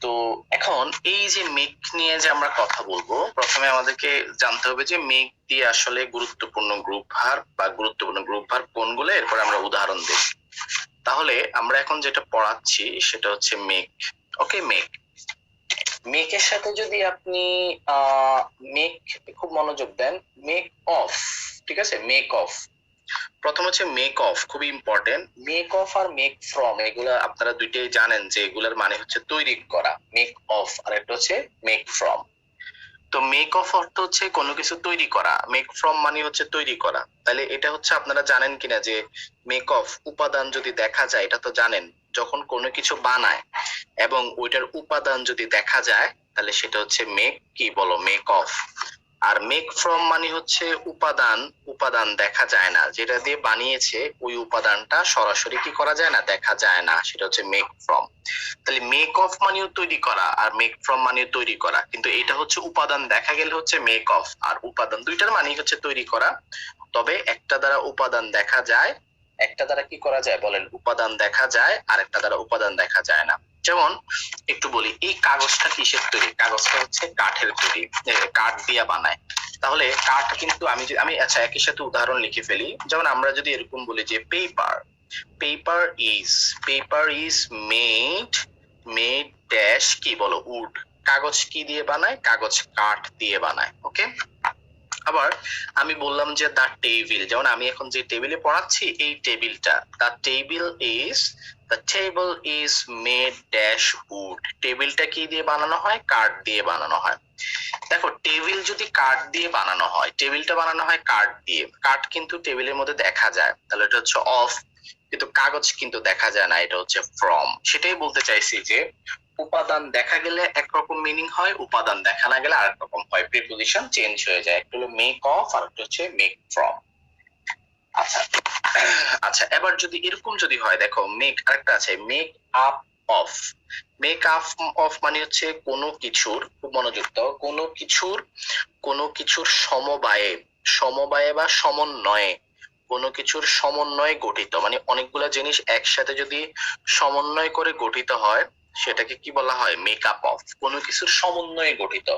তো এখন এই যে মেক নিয়ে যে আমরা কথা বলবো, প্রথমে আমাদেরকে জানতে হবে যে মেক দিয়ে আসলে গুরুত্বপূর্ণ গ্রুপ ভার্ব বা গুরুত্বপূর্ণ গ্রুপ ভার্ব কোনগুলো, এরপর আমরা উদাহরণ দেব। তাহলে আমরা এখন যেটা পড়াচ্ছি সেটা হচ্ছে মেক। ওকে, মেক। মেকের সাথে যদি আপনি মেক, খুব মনোযোগ দেন, মেক অফ, ঠিক আছে? মেক অফ, প্রথম হচ্ছে মেক অফ, খুবই ইম্পর্টেন্ট। মেক অফ আর মেক ফ্রম, এগুলা আপনারা দুইটাই জানেন যে এগুলার মানে হচ্ছে তৈরি করা, মেক অফ, আর একটা হচ্ছে মেক ফ্রম। তো মেক অফ অর্থ হচ্ছে কোনো কিছু তৈরি করা, মেক ফ্রম মানে হচ্ছে তৈরি করা। তাহলে এটা হচ্ছে আপনারা জানেন কিনা যে মেক অফ উপাদান যদি দেখা যায়, এটা তো জানেন, যখন কোনো কিছু বানায় এবং ওইটার উপাদান যদি দেখা যায়, তাহলে সেটা হচ্ছে মেক, কি বলো? Make off. আর মেক ফ্রম মানে হচ্ছে উপাদান, উপাদান দেখা যায় না, যেটা দিয়ে বানিয়েছে ওই উপাদানটা সরাসরি কি করা যায় না? দেখা যায় না, সেটা হচ্ছে মেক ফ্রম। তাহলে মেক অফ মানেও তৈরি করা, আর মেক ফ্রম মানেও তৈরি করা, কিন্তু এটা হচ্ছে উপাদান দেখা গেলে হচ্ছে মেক অফ, আর উপাদান দুইটার মানেই হচ্ছে তৈরি করা। তবে একটা দ্বারা উপাদান দেখা যায়, একটা দ্বারা কি করা যায় বলেন? উপাদান দেখা যায়, আর একটা দ্বারা উপাদান দেখা যায় না। যেমন একটু বলি, এই কাগজটা কিসের তৈরি? কাগজটা হচ্ছে কাঠের তৈরি, কাঠ দিয়ে বানায়। তাহলে কাঠ কিন্তু আমি আচ্ছা একই সাথে উদাহরণ লিখে ফেলি। যেমন আমরা যদি এরকম বলি যে paper, paper is, paper is made, made dash কি বলো? উড। কাগজ কি দিয়ে বানায়? কাগজ কাঠ দিয়ে বানায়। ওকে, আবার আমি বললাম যে দা টেবিল, যেমন আমি এখন যে টেবিলে পড়াচ্ছি এই টেবিলটা, the table is, the table is made dash wood. টেবিলটা কি দিয়ে বানানো হয়? কাঠ দিয়ে বানানো হয়। দেখো, টেবিল যদি কাঠ দিয়ে বানানো হয়, টেবিলটা বানানো হয় কাঠ দিয়ে, কাঠ কিন্তু টেবিলের মধ্যে দেখা যায়, তাহলে এটা হচ্ছে অফ। কিন্তু কাগজ কিন্তু দেখা যায় না, এটা হচ্ছে ফ্রম। সেটাই বলতে চাইছি যে উপাদান দেখা গেলে একরকম মিনিং হয়, উপাদান দেখা না গেলে আরেক রকম হয়, প্রিপোজিশন চেঞ্জ হয়ে যায়। একটা হলো মেক অফ, আর একটা হচ্ছে মেক ফ্রম। আচ্ছা, আচ্ছা এবার যদি এরকম যদি হয়, দেখো মেক, আরেকটা আছে make up of. Make up of মানে হচ্ছে কোনো কিছুর, খুব মনোযোগ দাও, কোনো কিছুর সমবায়ে, সমবায়ে বা সমন্বয়ে, কোনো কিছুর সমন্বয়ে গঠিত, মানে অনেকগুলা জিনিস একসাথে যদি সমন্বয় করে গঠিত হয়, সেটাকে কি বলা হয়? Make up of. কোনো কিছুর সমন্বয়ে গঠিত,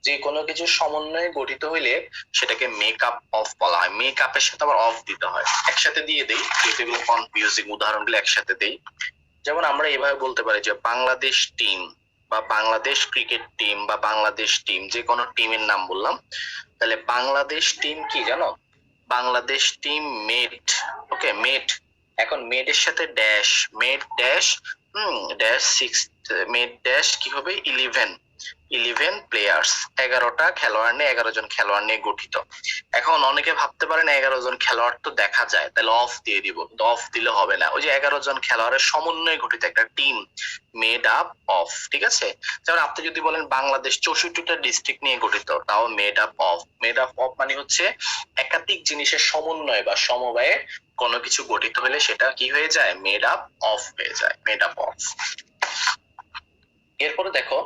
যে কোনো কিছুর সমন্বয়ে গঠিত হইলে সেটাকে মেক আপ অফ বলা হয়। মেক আপের সাথে আবার অফ দিতে হয়, একসাথে দিয়ে দেই যেগুলো কনফিউজিং, উদাহরণগুলো একসাথে দেই। যেমন আমরা এভাবে বলতে পারি যে বাংলাদেশ টিম, বা বাংলাদেশ ক্রিকেট টিম, বা বাংলাদেশ টিম, যে কোনো টিমের নাম বললাম। তাহলে বাংলাদেশ টিম কি জানো? বাংলাদেশ টিম মেড, ওকে মেড। এখন মেড এর সাথে dash, made dash dash 6, made dash কি হবে? 11, 11 প্লেয়ার্স, 11টা খেলোয়াড় নিয়ে 11 জন খেলোয়াড় নিয়ে গঠিত। এখন অনেকে ভাবতে পারেন 11 জন খেলোয়াড় তো দেখা যায়, তাহলে অফ দিয়ে দিব, কিন্তু অফ দিলে হবে না। ওই যে 11 জন খেলোয়াড়ের সমন্বয়ে গঠিত একটা টিম, মেড আপ অফ, ঠিক আছে। যেমন আপনি যদি বলেন বাংলাদেশ 64টা ডিস্ট্রিক্ট নিয়ে গঠিত, তাও made up of. Made up of মানে হচ্ছে একাধিক জিনিসের সমন্বয় বা সমবায়ে কোনো কিছু গঠিত হলে সেটা কি হয়ে যায়, মেড আপ অফ হয়ে যায়, মেড আপ অফ। এরপরে দেখো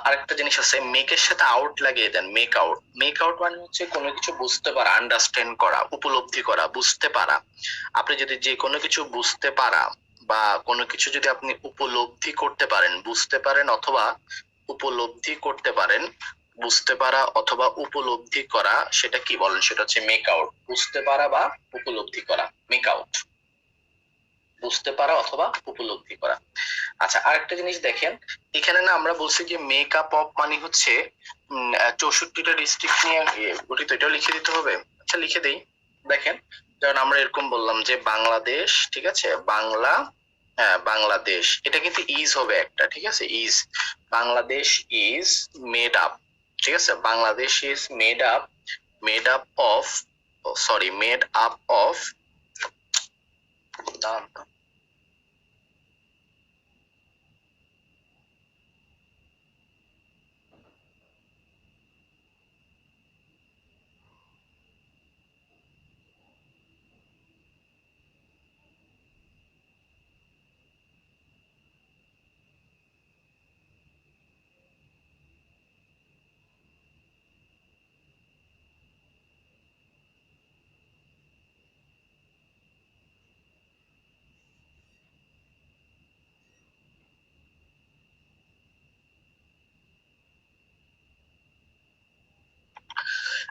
আরেকটা জিনিস আছে, মেকের সাথে আউট লাগিয়ে দেন, মেক আউট। মেক আউট মানে হচ্ছে কোনো কিছু বুঝতে পারা, আন্ডারস্ট্যান্ড করা, উপলব্ধি করা, বুঝতে পারা। আপনি যদি যে কোনো কিছু বুঝতে পারা বা কোনো কিছু যদি আপনি উপলব্ধি করতে পারেন, বুঝতে পারেন অথবা উপলব্ধি করতে পারেন, বুঝতে পারা অথবা উপলব্ধি করা, সেটা কি বলেন, সেটা হচ্ছে মেক আউট। বুঝতে পারা বা উপলব্ধি করা, মেক আউট, বুঝতে পারা অথবা উপলব্ধি করা। আচ্ছা আরেকটা জিনিস দেখেন, এখানে না আমরা বলছি যে মেক আপ অফ মানে হচ্ছে 64টা ডিস্ট্রিক্ট নিয়ে গঠিত, এটাও লিখে দিতে হবে। আচ্ছা লিখে দেই, দেখেন যেমন আমরা এরকম বললাম যে বাংলাদেশ, ঠিক আছে, বাংলা, হ্যাঁ বাংলাদেশ, এটা কিন্তু ইজ হবে একটা, ঠিক আছে, is, Bangladesh is made up, ঠিক আছে, Bangladesh is made up of, sorry made up of,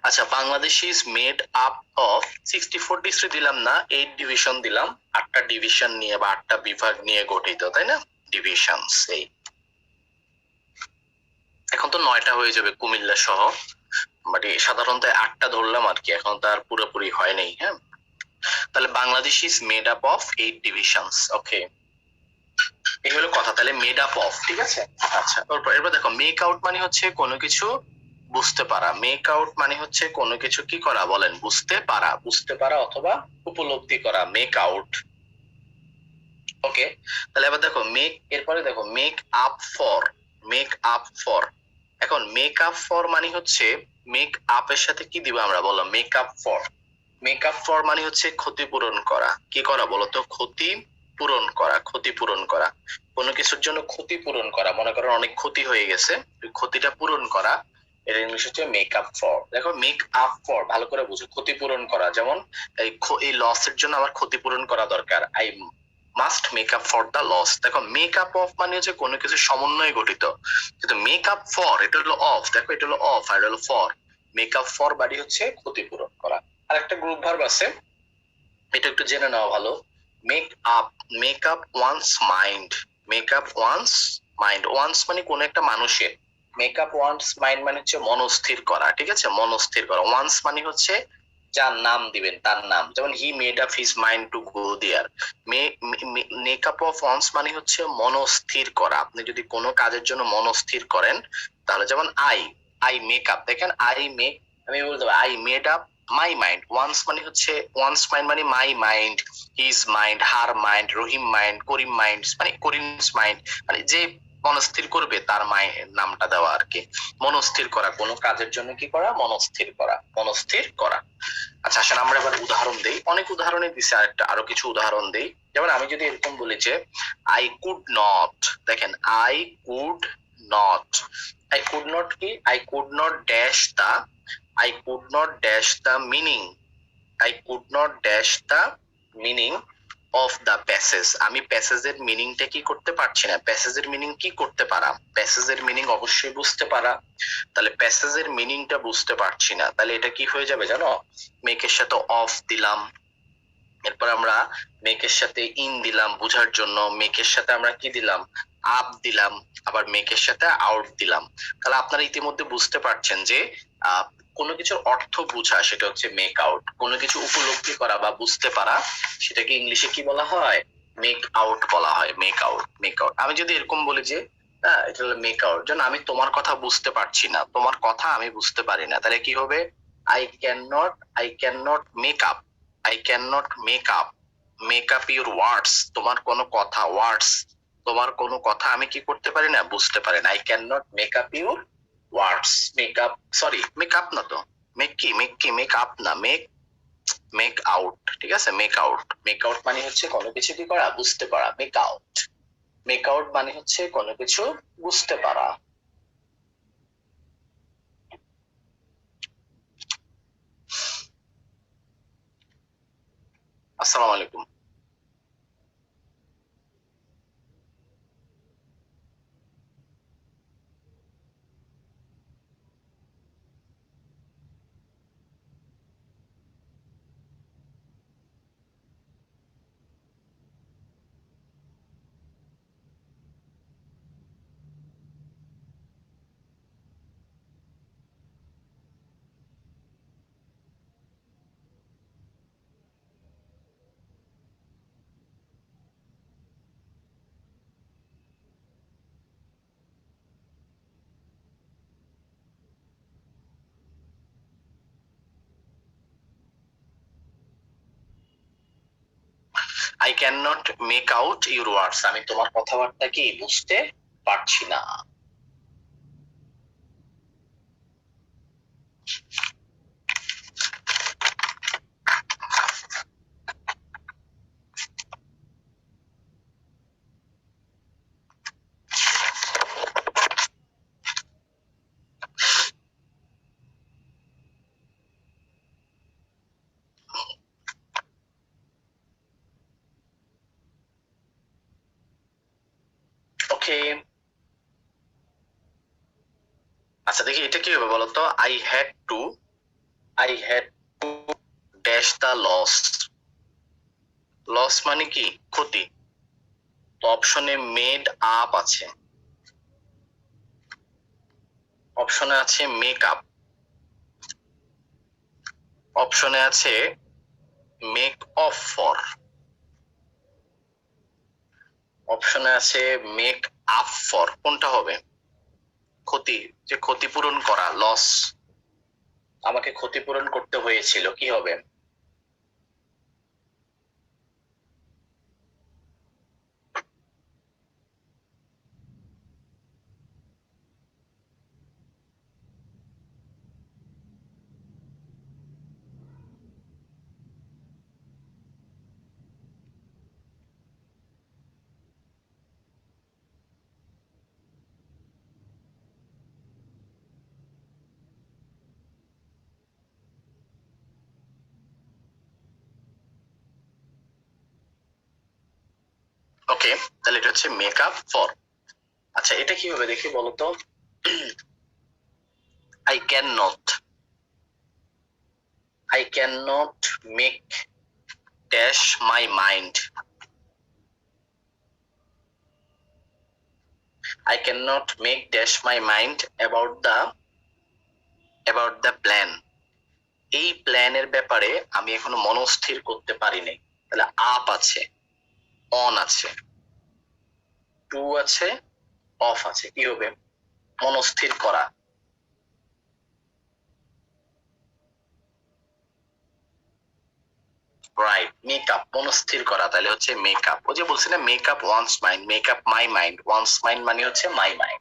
আচ্ছা Bangladesh is made up of 64 district দিলাম না, 8 ডিভিশন দিলাম, 8টা ডিভিশন নিয়ে বা 8টা বিভাগ নিয়ে গঠিত, তাই না, ডিভিশনস। এই এখন তো 9টা হয়ে যাবে কুমিল্লা সহ, মানে সাধারণত 8টা ধরলাম আর কি, এখন তার পুরোপুরি হয় নাই। হ্যাঁ, তাহলে Bangladesh is made up of 8 divisions. Okay, এই হলো কথা, তাহলে মেড আপ অফ, ঠিক আছে। আচ্ছা এরপর দেখো মেক আউট মানে হচ্ছে কোনো কিছু বুঝতে পারা, মেক আউট মানে হচ্ছে কোনো কিছু কি করা, বলেন, বুঝতে পারা, বুঝতে পারা অথবা উপলব্ধি করা, মেক আউট। ওকে, তাহলে এবার দেখো মেক, এরপরে দেখো make up for, make up for. এখন মেক আপ ফর মানে হচ্ছে, মেক আপ এর সাথে কি দিব আমরা, বলো, make up for. Make up for মানে হচ্ছে ক্ষতিপূরণ করা, কি করা বলতো, ক্ষতি পূরণ করা, ক্ষতিপূরণ করা, কোনো কিছুর জন্য ক্ষতিপূরণ করা, মনে করেন অনেক ক্ষতি হয়ে গেছে, ওই ক্ষতিটা পূরণ করা, এর ইংলিশ হচ্ছে মেক আপ ফর। দেখো মেক আপ ফর ভালো করে বুঝো, ক্ষতিপূরণ করা, যেমন এই লসের জন্য আমার ক্ষতিপূরণ করা দরকার, I must make up for the loss. দেখো মেক আপ অফ মানে হচ্ছে কোনো কিছু সমন্বয়ে গঠিত, কিন্তু মেক আপ ফর এটা হলো অফ, দেখো এটা হলো অফ আর এটা হলো ফর। মেক আপ ফর বাড়ি হচ্ছে ক্ষতিপূরণ করা। আর একটা গ্রুপ ভার্ব আছে, এটা একটু জেনে নেওয়া ভালো, make up, make up one's mind, make up one's mind, one's মানে কোন একটা মানুষের, মেক আপ ওয়ান্স মাইন্ড মানে হচ্ছে মনস্থির করা, ঠিক আছে, মনস্থির করা। ওয়ান্স মানে হচ্ছে যার নাম দিবেন তার নাম, যেমন he made up his mind to go there. Make up of one's মানে হচ্ছে মনস্থির করা, আপনি যদি কোনো কাজের জন্য মনস্থির করেন, তাহলে যেমন আই মেক আপ, দেখেন আই মেক, আমি বলতে পারি I made up my mind. One's মানে হচ্ছে, ওয়ান্স মাইন্ড মানে my mind, his mind, her mind, Rahim mind, Karim mind, মানে করিমস মাইন্ড, মানে যে মনস্থির করবে তার মায়ের নামটা দেওয়া আর কি। মনস্থির করা, কোনো কাজের জন্য কি করা, মনস্থির করা, মনস্থির করা। আচ্ছা আসেন আমরা এবার উদাহরণ দেই, অনেক উদাহরণে দিছে, আরো কিছু উদাহরণ দেই। যেমন আমি যদি এরকম বলি যে আই কুড নট, দেখেন I could not, I could not কি, I could not dash the, I could not dash the meaning, I could not dash the meaning of the passage, আমি প্যাসেজের মিনিংটা কি করতে পারছি না, প্যাসেজের মিনিং কি করতে পারা, প্যাসেজের মিনিং অবশ্যই বুঝতে পারা, তাহলে প্যাসেজের মিনিংটা বুঝতে পারছি না, তাহলে এটা কি হয়ে যাবে জানো, মেকের সাথে অফ দিলাম, এরপর আমরা মেকের সাথে ইন দিলাম বুঝার জন্য, মেকের সাথে আমরা কি দিলাম, আপ দিলাম, আবার মেকের সাথে আউট দিলাম। তাহলে আপনারা ইতিমধ্যে বুঝতে পারছেন যে কোনো কিছুর অর্থ বোঝা সেটা হচ্ছে মেক আউট, কোনো কিছু উপলব্ধি করা বা বুঝতে পারা সেটাকে ইংলিশে কি বলা হয়, মেক আউট বলা হয়, মেক আউট, মেক আউট। আমি যদি এরকম বলি যে হ্যাঁ, এটা হলো মেক আউট। যেন আমি তোমার কথা বুঝতে পারছি না, তোমার কথা আমি বুঝতে পারি না, তাহলে কি হবে? I can not make up, I can not make up your words, তোমার কোনো কথা, ওয়ার্ডস, তোমার কোনো কথা আমি কি করতে পারি না, বুঝতে পারি না। I can not make up your words, make up, sorry make up না তো, মেক আপ না, মেক আউট, ঠিক আছে? মেক আউট মানে হচ্ছে কোনো কিছু কি করা, বুঝতে পারা। মেক আউট মানে হচ্ছে কোনো কিছু বুঝতে পারা। আসসালামু আলাইকুম। I can not make out your words, আমি তোমার কথাবার্তা কি বুঝতে পারছি না। ওকে, আচ্ছা দেখি এটা কি হবে বলতো? I had to dash the loss, loss মানে কি, ক্ষতি। তো অপশনে মেড আপ আছে, অপশনে আছে মেক আপ, অপশনে আছে মেক অফ ফর, অপশনে আছে মেক আপ ফর, কোনটা হবে? ক্ষতি, যে ক্ষতিপূরণ করা, লস, আমাকে ক্ষতিপূরণ করতে হয়েছিল, কি হবে? ওকে, তাহলে এটা হচ্ছে মেক আপ ফর। আচ্ছা এটা কি হবে দেখি বলতো? I can not, I can not make dash my mind, I cannot make dash my mind about the plan, এই প্ল্যানের ব্যাপারে আমি এখনো মনস্থির করতে পারিনি। তাহলে আপ আছে, অন আছে, টু আছে, অফ আছে, কি হবে? মনস্থির করা। রাইট, মেক আপ, মনস্থির করা, তাহলে হচ্ছে মেক আপ। ও যে বলছি না, make up one's mind, make up my mind, once mind মানে হচ্ছে মাই মাইন্ড।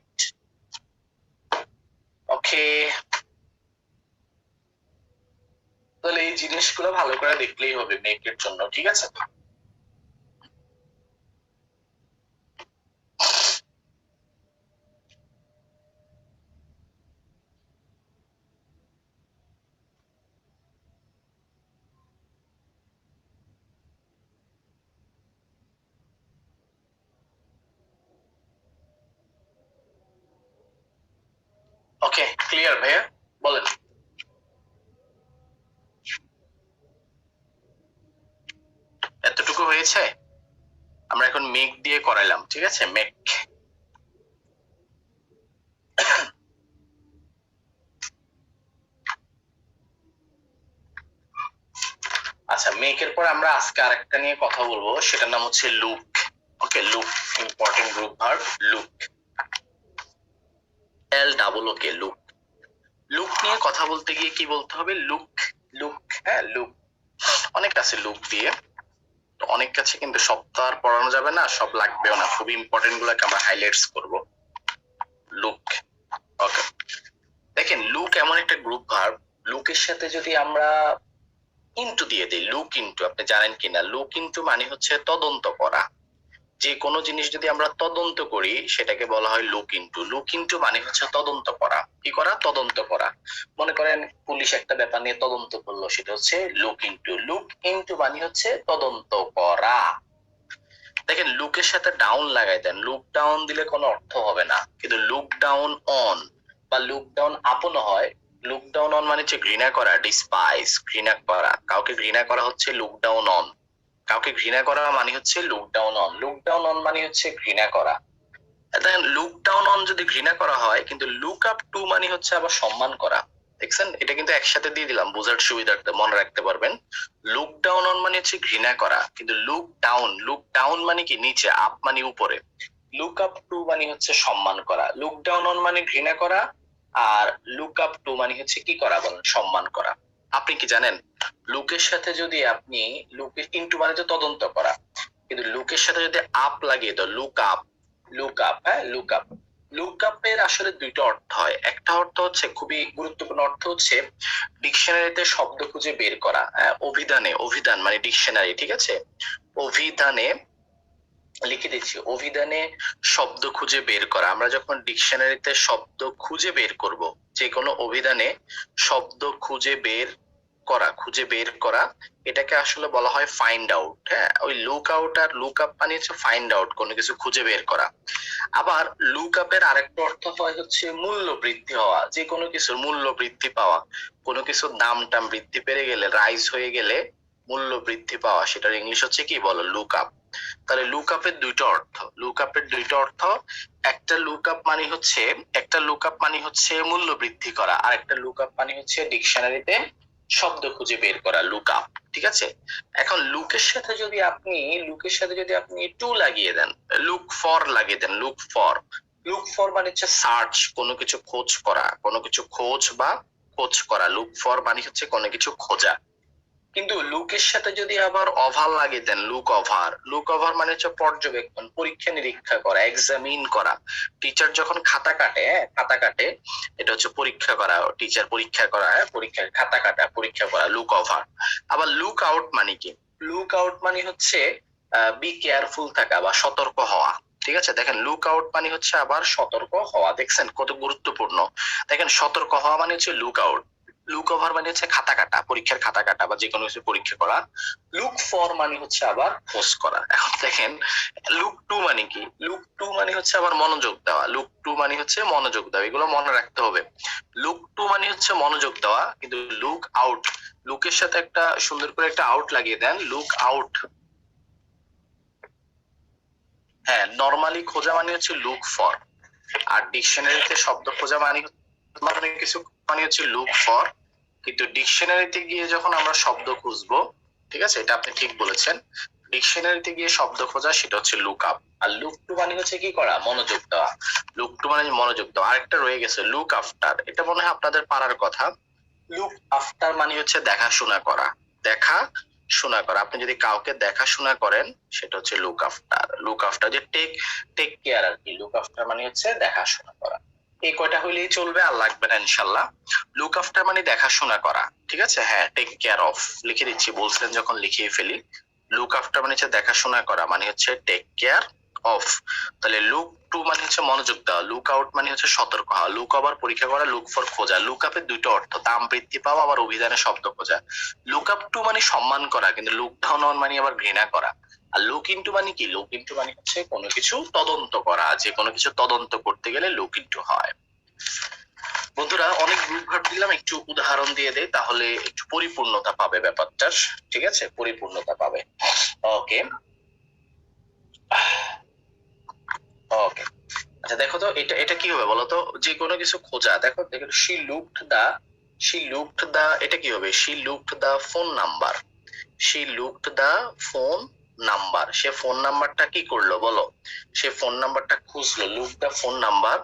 ওকে, তাহলে এই জিনিসগুলো ভালো করে দেখলেই হবে মেকের জন্য, ঠিক আছে? ওকে, ক্লিয়ার ভাইয়া, বলেন। এতটুকু হয়েছে? আমরা এখন মেক দিয়ে করাইলাম, ঠিক আছে? মেক। আচ্ছা, মেকের পর আমরা আজকে আরেকটা নিয়ে কথা বলবো, সেটার নাম হচ্ছে look. Okay, look, important group verb look. LOOK, look. Look নিয়ে কথা বলতে গিয়ে কি বলতে হবে? লুক, লুক, হ্যাঁ লুক। অনেক আছে লুক দিয়ে, অনেক কাছে, কিন্তু সব তো আর পড়ানো যাবে না, সব লাগবেও না, খুব ইম্পর্টেন্ট গুলাকে আমরা হাইলাইটস করব। লুক, ওকে। দেখেন লুক এমন একটা গ্রুপ ভার্ব, লুকের সাথে যদি আমরা ইনটু দিয়ে দিই, লুক ইনটু, আপনি জানেন কিনা লুক ইনটু মানে হচ্ছে তদন্ত করা। যে কোনো জিনিস যদি আমরা তদন্ত করি সেটাকে বলা হয় লুক ইনটু। লুক ইনটু মানে হচ্ছে তদন্ত করা। কি করা? তদন্ত করা। মনে করেন পুলিশ একটা ব্যাপার নিয়ে তদন্ত করলো, সেটা হচ্ছে লুক ইনটু। লুক ইনটু মানে হচ্ছে তদন্ত করা। দেখেন লুকের সাথে ডাউন লাগাই দেন, লুক ডাউন দিলে কোনো অর্থ হবে না, কিন্তু লুক ডাউন অন বা লুক ডাউন আপন হয়। লুক ডাউন অন মানে হচ্ছে ঘৃণা করা, ডিসপাইস, ঘৃণা করা। কাউকে ঘৃণা করা হচ্ছে লুক ডাউন অন। কাউকে ঘৃণা করা মানে হচ্ছে look down on. Look down on মানে হচ্ছে ঘৃণা করা। দেখেন লুক ডাউন অন যদি ঘৃণা করা হয়, কিন্তু লুক আপ টু মানে হচ্ছে আবার সম্মান করা। দেখছেন, এটা কিন্তু একসাথে দিয়ে দিলাম বোঝার সুবিধার্থে, মনে রাখতে পারবেন। লুক ডাউন অন মানে হচ্ছে ঘৃণা করা, কিন্তু লুক ডাউন মানে কি? নিচে, আপ মানে উপরে। লুক আপ টু মানে হচ্ছে সম্মান করা। লুক ডাউন অন মানে ঘৃণা করা, আর লুক আপ টু মানে হচ্ছে কি করা বলেন? সম্মান করা। আপনি কি জানেন লুকের সাথে যদি আপনি, লুকের ইনটু মানে তো তদন্ত করা, কিন্তু লুকের সাথে যদি আপ লাগিয়ে দাও, লুক আপ, লুক আপ, হ্যাঁ লুক আপ। লুক আপের আসলে দুইটা অর্থ হয়। একটা অর্থ হচ্ছে, খুবই গুরুত্বপূর্ণ অর্থ হচ্ছে ডিকশনারিতে শব্দ খুঁজে বের করা। হ্যাঁ, অভিধানে, অভিধান মানে ডিকশনারি, ঠিক আছে? অভিধানে লিখে দিচ্ছি, অভিধানে শব্দ খুঁজে বের করা। আমরা যখন ডিকশনারিতে শব্দ খুঁজে বের করব, যে কোনো অভিধানে শব্দ খুঁজে বের করা, খুঁজে বের করা, এটাকে আসলে বলা হয় ফাইন্ড আউট। হ্যাঁ, ওই লুক আউট আর লুক আপ মানে হচ্ছে ফাইন্ড আউট, কোনো কিছু খুঁজে বের করা। আবার লুক আপের আরেকটা অর্থ হয় হচ্ছে মূল্য বৃদ্ধি হওয়া, যে কোনো কিছুর মূল্য বৃদ্ধি পাওয়া। কোনো কিছুর দাম টাম বৃদ্ধি পেয়ে গেলে, রাইজ হয়ে গেলে মূল্য বৃদ্ধি পাওয়া, সেটার ইংলিশ হচ্ছে কি বলো? Look up. তাহলে লুক আপের দুইটা অর্থ, লুক আপের দুইটা অর্থ। একটা লুক আপ মানে হচ্ছে, একটা লুক আপ মানে হচ্ছে মূল্য বৃদ্ধি করা, আর একটা লুক আপ মানে হচ্ছে ডিকশনারিতে শব্দ খুঁজে বের করা, লুক আপ। ঠিক আছে? এখন লুকের সাথে যদি আপনি, লুকের সাথে যদি আপনি টু লাগিয়ে দেন, লুক ফর লাগিয়ে দেন, লুক ফর। লুক ফর মানে হচ্ছে সার্চ, কোনো কিছু খোঁজ করা, কোনো কিছু খোঁজ বা খোঁজ করা। লুক ফর মানে হচ্ছে কোনো কিছু খোঁজা। কিন্তু লুকের সাথে যদি আবার ওভার লাগিয়ে দেন, লুক ওভার, লুক ওভার মানে হচ্ছে পর্যবেক্ষণ, পরীক্ষা নিরীক্ষা করা, এক্সামিন করা। টিচার যখন খাতা কাটে, হ্যাঁ খাতা কাটে, এটা হচ্ছে পরীক্ষা করা, টিচার পরীক্ষা করা, হ্যাঁ পরীক্ষার খাতা কাটা, পরীক্ষা করা, লুক ওভার। আবার লুক আউট মানে কি? লুক আউট মানে হচ্ছে বি কেয়ারফুল থাকা বা সতর্ক হওয়া। ঠিক আছে? দেখেন লুক আউট মানে হচ্ছে আবার সতর্ক হওয়া। দেখছেন কত গুরুত্বপূর্ণ? দেখেন সতর্ক হওয়া মানে হচ্ছে লুক আউট। লুক ওভার মানে হচ্ছে খাতা কাটা, পরীক্ষার খাতা কাটা বা যে কোনো কিছু পরীক্ষা করা। লুক ফর মানে হচ্ছে আবার খোঁজ করা। এখন দেখেন লুক টু মানে কি? লুক টু মানে হচ্ছে আবার মনোযোগ দেওয়া। লুক টু মানে হচ্ছে মনোযোগ দেওয়া, এগুলো মনে রাখতে হবে। লুক টু মানে হচ্ছে মনোযোগ দেওয়া, কিন্তু লুক আউট, লুকের সাথে একটা সুন্দর করে একটা আউট লাগিয়ে দেন, লুক আউট। হ্যাঁ, নরমালি খোঁজা মানে হচ্ছে লুক ফর, আর ডিকশনারিতে শব্দ খোঁজা মানে মানে কিছু মানে হচ্ছে লুক ফর। কিন্তু ডিকশনারিতে গিয়ে যখন আমরা শব্দ খুঁজবো, ঠিক আছে, এটা আপনি ঠিক বলেছেন, ডিকশনারিতে গিয়ে শব্দ খোঁজা সেটা হচ্ছে লুক আপ। আর লুক টু মানে হচ্ছে কি করা? মনোযোগ দেওয়া। লুক টু মানে মনোযোগ দেওয়া। আরেকটা রয়ে গেছে লুক আফটার, এটা মনে হয় আপনাদের পারার কথা। লুক আফটার মানে হচ্ছে দেখাশোনা করা, দেখা শোনা করা। আপনি যদি কাউকে দেখাশোনা করেন সেটা হচ্ছে লুক আফটার। লুক আফটার যে টেক, টেক কেয়ার আর কি। লুক আফটার মানে হচ্ছে দেখাশোনা করা। এই কয়টা হইলেই চলবে, আর লাগবে না ইনশাল্লাহ। লুক আফটার মানে দেখাশোনা করা, ঠিক আছে? হ্যাঁ, টেক কেয়ার অফ লিখে দিচ্ছি, বলছেন যখন লিখিয়ে ফেলি। লুক আফটার মানে হচ্ছে দেখাশোনা করা, মানে হচ্ছে টেক কেয়ার অফ। তাহলে লুক টু মানে হচ্ছে মনোযোগ দেওয়া, লুক আউট মানে হচ্ছে সতর্ক হওয়া, লুক ওভার পরীক্ষা করা, লুক ফর খোঁজা। লুক আপের দুইটা অর্থ, দাম বৃদ্ধি পাওয়া, আবার অভিধানে শব্দ খোঁজা। লুক আপ টু মানে সম্মান করা, কিন্তু লুক ডাউন অন মানে আবার ঘৃণা করা। আর লুক ইনটু মানে কি? লুক ইনটু মানে হচ্ছে কোনো কিছু তদন্ত করা, যে কোনো কিছু তদন্ত করতে গেলে লুক ইনটু হয়। বন্ধুরা অনেক গ্রুপ ভার্ব দিলাম, একটু উদাহরণ দিয়ে দেই, তাহলে একটু পরিপূর্ণতা পাবে ব্যাপারটার। ঠিক আছে? পরিপূর্ণতা পাবে। ওকে, ওকে। আচ্ছা দেখো তো, এটা এটা কি হবে বলো তো? যে কোনো কিছু খোঁজা। দেখো দেখো, she looked the, she looked the, এটা কি হবে? she looked the phone number, she looked the phone number, সে ফোন নাম্বারটা কি করলো বলো, সে ফোন নাম্বারটা খুঁজলো, look the phone number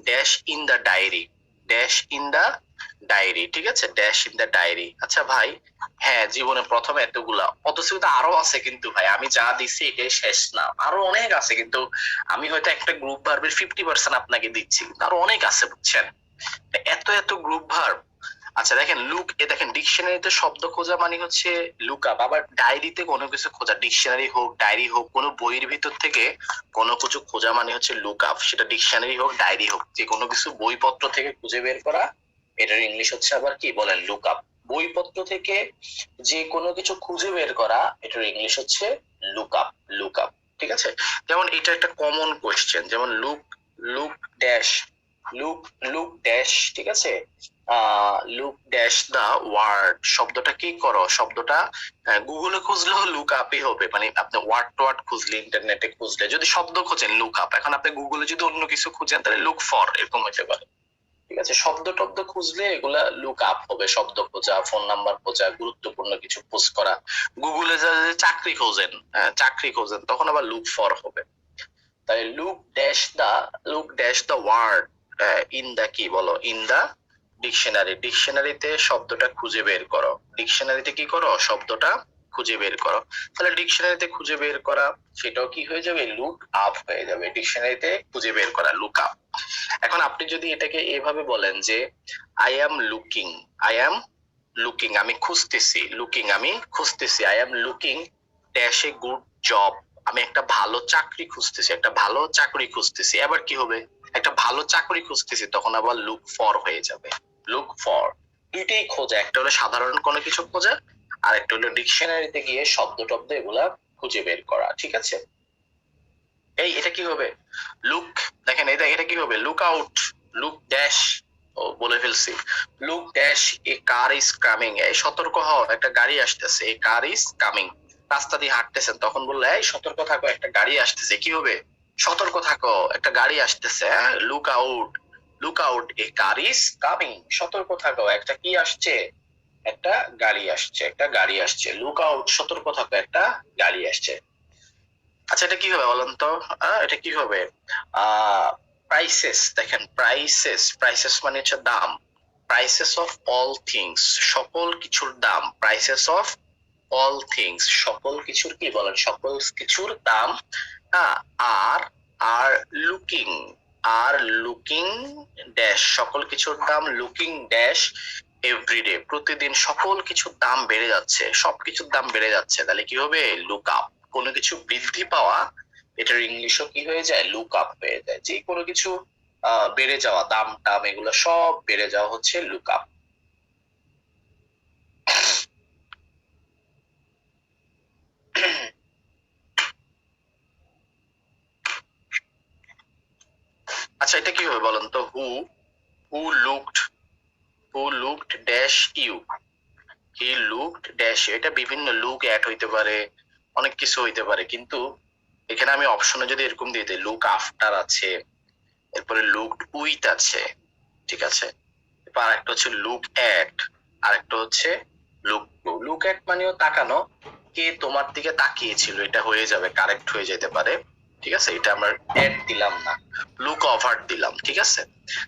dash in the diary, dash in the diary, ঠিক আছে, ড্যাশ ইন দ্য ডায়েরি। আচ্ছা ভাই, হ্যাঁ জীবনে প্রথমে এতগুলা, অথচ কিন্তু আরো আছে কিন্তু ভাই, আমি যা দিচ্ছি এটাই শেষ না, আরো অনেক আছে, কিন্তু আমি হয়তো একটা গ্রুপ ভার্বের 50% আপনাকে দিচ্ছি, কিন্তু আরো অনেক আছে বুঝছেন, এত এত গ্রুপ ভার্ব। আচ্ছা দেখেন লুক, এ দেখেন ডিকশনারিতে শব্দ খোঁজা মানে হচ্ছে লুক আপ, আবার ডায়েরিতে কোনো কিছু খোঁজা, ডিকশনারি হোক ডায়েরি হোক, কোনো বইয়ের ভিতর থেকে কোনো কিছু খোঁজা মানে হচ্ছে লুক আপ, সেটা ডিকশনারি হোক ডায়েরি হোক, যে কোনো কিছু বইপত্র থেকে খুঁজে বের করা, এটার ইংলিশ হচ্ছে আবার কি বলেন, লুক আপ। বইপত্র থেকে যে কোনো কিছু খুঁজে বের করা, এটার ইংলিশ হচ্ছে লুক আপ, লুক আপ, ঠিক আছে। যেমন এটা একটা কমন কোয়েশ্চেন, যেমন look, look dash, look, look dash, ঠিক আছে, লুক ড্যাশ দা ওয়ার্ড, শব্দটা কি করো, শব্দটা গুগলে খুঁজলেও লুক আপই হবে, মানে আপনি ওয়ার্ড টু ওয়ার্ড খুঁজলে, ইন্টারনেটে খুঁজলে, যদি শব্দ খোঁজেন লুক আপ, এখন আপনি গুগলে যদি অন্য কিছু খুঁজেন তাহলে লুক ফর, এরকম হতে পারে, ঠিক আছে। শব্দ টব্দ খুঁজলে এগুলা লুক আপ হবে, শব্দ খোঁজা, ফোন নাম্বার খোঁজা, গুরুত্বপূর্ণ কিছু খোঁজ করা। গুগলে যা চাকরি খোঁজেন, চাকরি খোঁজেন, তখন আবার লুক ফর হবে। তাই look dash the, look dash the word in the কি বলো, ইন দা ডিকশনারি, ডিকশনারিতে শব্দটা খুঁজে বের করো, ডিকশনারিতে কি করো, শব্দটা খুঁজে বের করো। তাহলে ডিকশনারিতে খুঁজে বের করা, সেটাও কি হয়ে যাবে, লুক আপ হয়ে যাবে, ডিকশনারিতে খুঁজে বের করা, লুক আপ। এখন আপনি যদি এটাকে এভাবে বলেন যে I am looking, I am looking, আমি খুঁজতেছি, লুকিং আমি খুঁজতেছি, I am looking dash a good job, আমি একটা ভালো চাকরি খুঁজতেছি, একটা ভালো চাকরি খুঁজতেছি, এবার কি হবে, একটা ভালো চাকরি খুঁজতেছি, তখন আবার লুক ফর হয়ে যাবে, লুক ফর। দুইটাই খোঁজা, একটা হলো সাধারণ কোনো কিছু খোঁজা, আর একটা হলো ডিকশনারিতে গিয়ে শব্দ টব্দ এগুলা খুঁজে বের করা, ঠিক আছে। এই এটা কি হবে, লুক, দেখেন এটা এটা কি হবে, লুক আউট, লুক ড্যাশ, ও বলে ফেলছি, look dash a car is coming, এই সতর্ক হও একটা গাড়ি আসতেছে, এ কার ইজ কামিং, রাস্তা দিয়ে হাঁটতেছেন, তখন বললো এই সতর্ক থাকো একটা গাড়ি আসতেছে, কি হবে, সতর্ক থাকো একটা গাড়ি আসতেছে, look out, look out A car is coming, সতর্ক থাকো একটা কি আসছে, একটা গাড়ি আসছে, একটা গাড়ি আসছে, লুক আউট সতর্ক থাকো একটা গাড়ি আসছে। আচ্ছা এটা কি হবে বলেন তো, এটা কি হবে, প্রাইসেস, দেখেন প্রাইসেস, প্রাইসেস মানে হচ্ছে দাম, প্রাইসেস অফ অল থিংস, সকল কিছুর দাম, প্রাইসেস অফ অল থিংস, সকল কিছুর কি বলেন, সকল কিছুর দাম। Are, are looking, are looking dash, সকল কিছুর দাম, লুকিং ড্যাশ এভরিডে, প্রতিদিন সকল কিছুর দাম বেড়ে যাচ্ছে, সবকিছুর দাম বেড়ে যাচ্ছে, তাহলে কি হবে, লুক আপ, কোনো কিছু বৃদ্ধি পাওয়া, এটার ইংলিশও কি হয়ে যায়, লুক আপ হয়ে যায়, যে কোনো কিছু বেড়ে যাওয়া, দাম টাম এগুলো সব বেড়ে যাওয়া হচ্ছে লুক আপ। আচ্ছা এটা কি হবে বলেন তো, who, who looked, who looked dash you, he looked dash, এটা বিভিন্ন লুক অ্যাড হইতে পারে, অনেক কিছু হইতে পারে, কিন্তু এখানে আমি অপশনে যদি এরকম দিয়ে দিই, লুক আফটার আছে, এরপরে লুকড উইথ আছে, ঠিক আছে, এরপর আরেকটা হচ্ছে লুক অ্যাট, আরেকটা হচ্ছে লুক টু, লুক অ্যাট মানেও তাকানো, কে তোমার দিকে তাকিয়েছিল, এটা হয়ে যাবে, কারেক্ট হয়ে যেতে পারে, ঠিক আছে, এটা আমরা অ্যাট দিলাম না, লুক ওভার দিলাম, ঠিক আছে।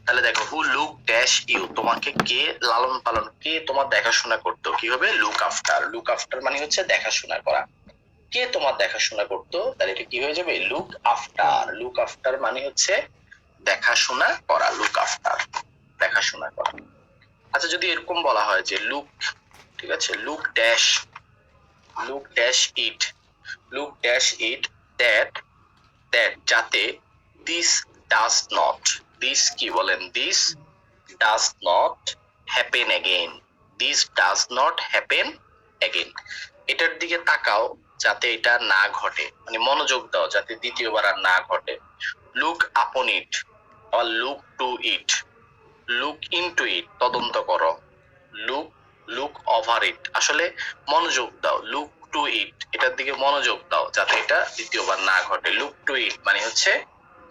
তাহলে দেখো হু লুক ড্যাশ ইউ, তোমাকে কে লালন পালন, কে তোমার দেখাশোনা করতো, কি হবে, লুক আফটার, লুক আফটার মানে হচ্ছে দেখাশোনা করা, কে তোমার দেখাশোনা করতো, তাহলে এটা কি হয়ে যাবে, লুক আফটার, লুক আফটার মানে হচ্ছে দেখাশোনা করা, লুক আফটার, দেখাশোনা করা। আচ্ছা যদি এরকম বলা হয় যে লুক, ঠিক আছে, look dash, look dash it, look dash it that, that যাতে, দিস ডাজ নট, দিস কি বলেন, this does not happen again, this does not happen again, এটার দিকে তাকাও যাতে এটা না ঘটে, মানে মনোযোগ দাও যাতে দ্বিতীয়বার আর না ঘটে, লুক আপন ইট, or look to it, look into it, তদন্ত করো, look, look over it, আসলে মনোযোগ দাও, look to it, এটার দিকে মনোযোগ দাও যাতে এটা দ্বিতীয়বার না ঘটে, look to it মানে হচ্ছে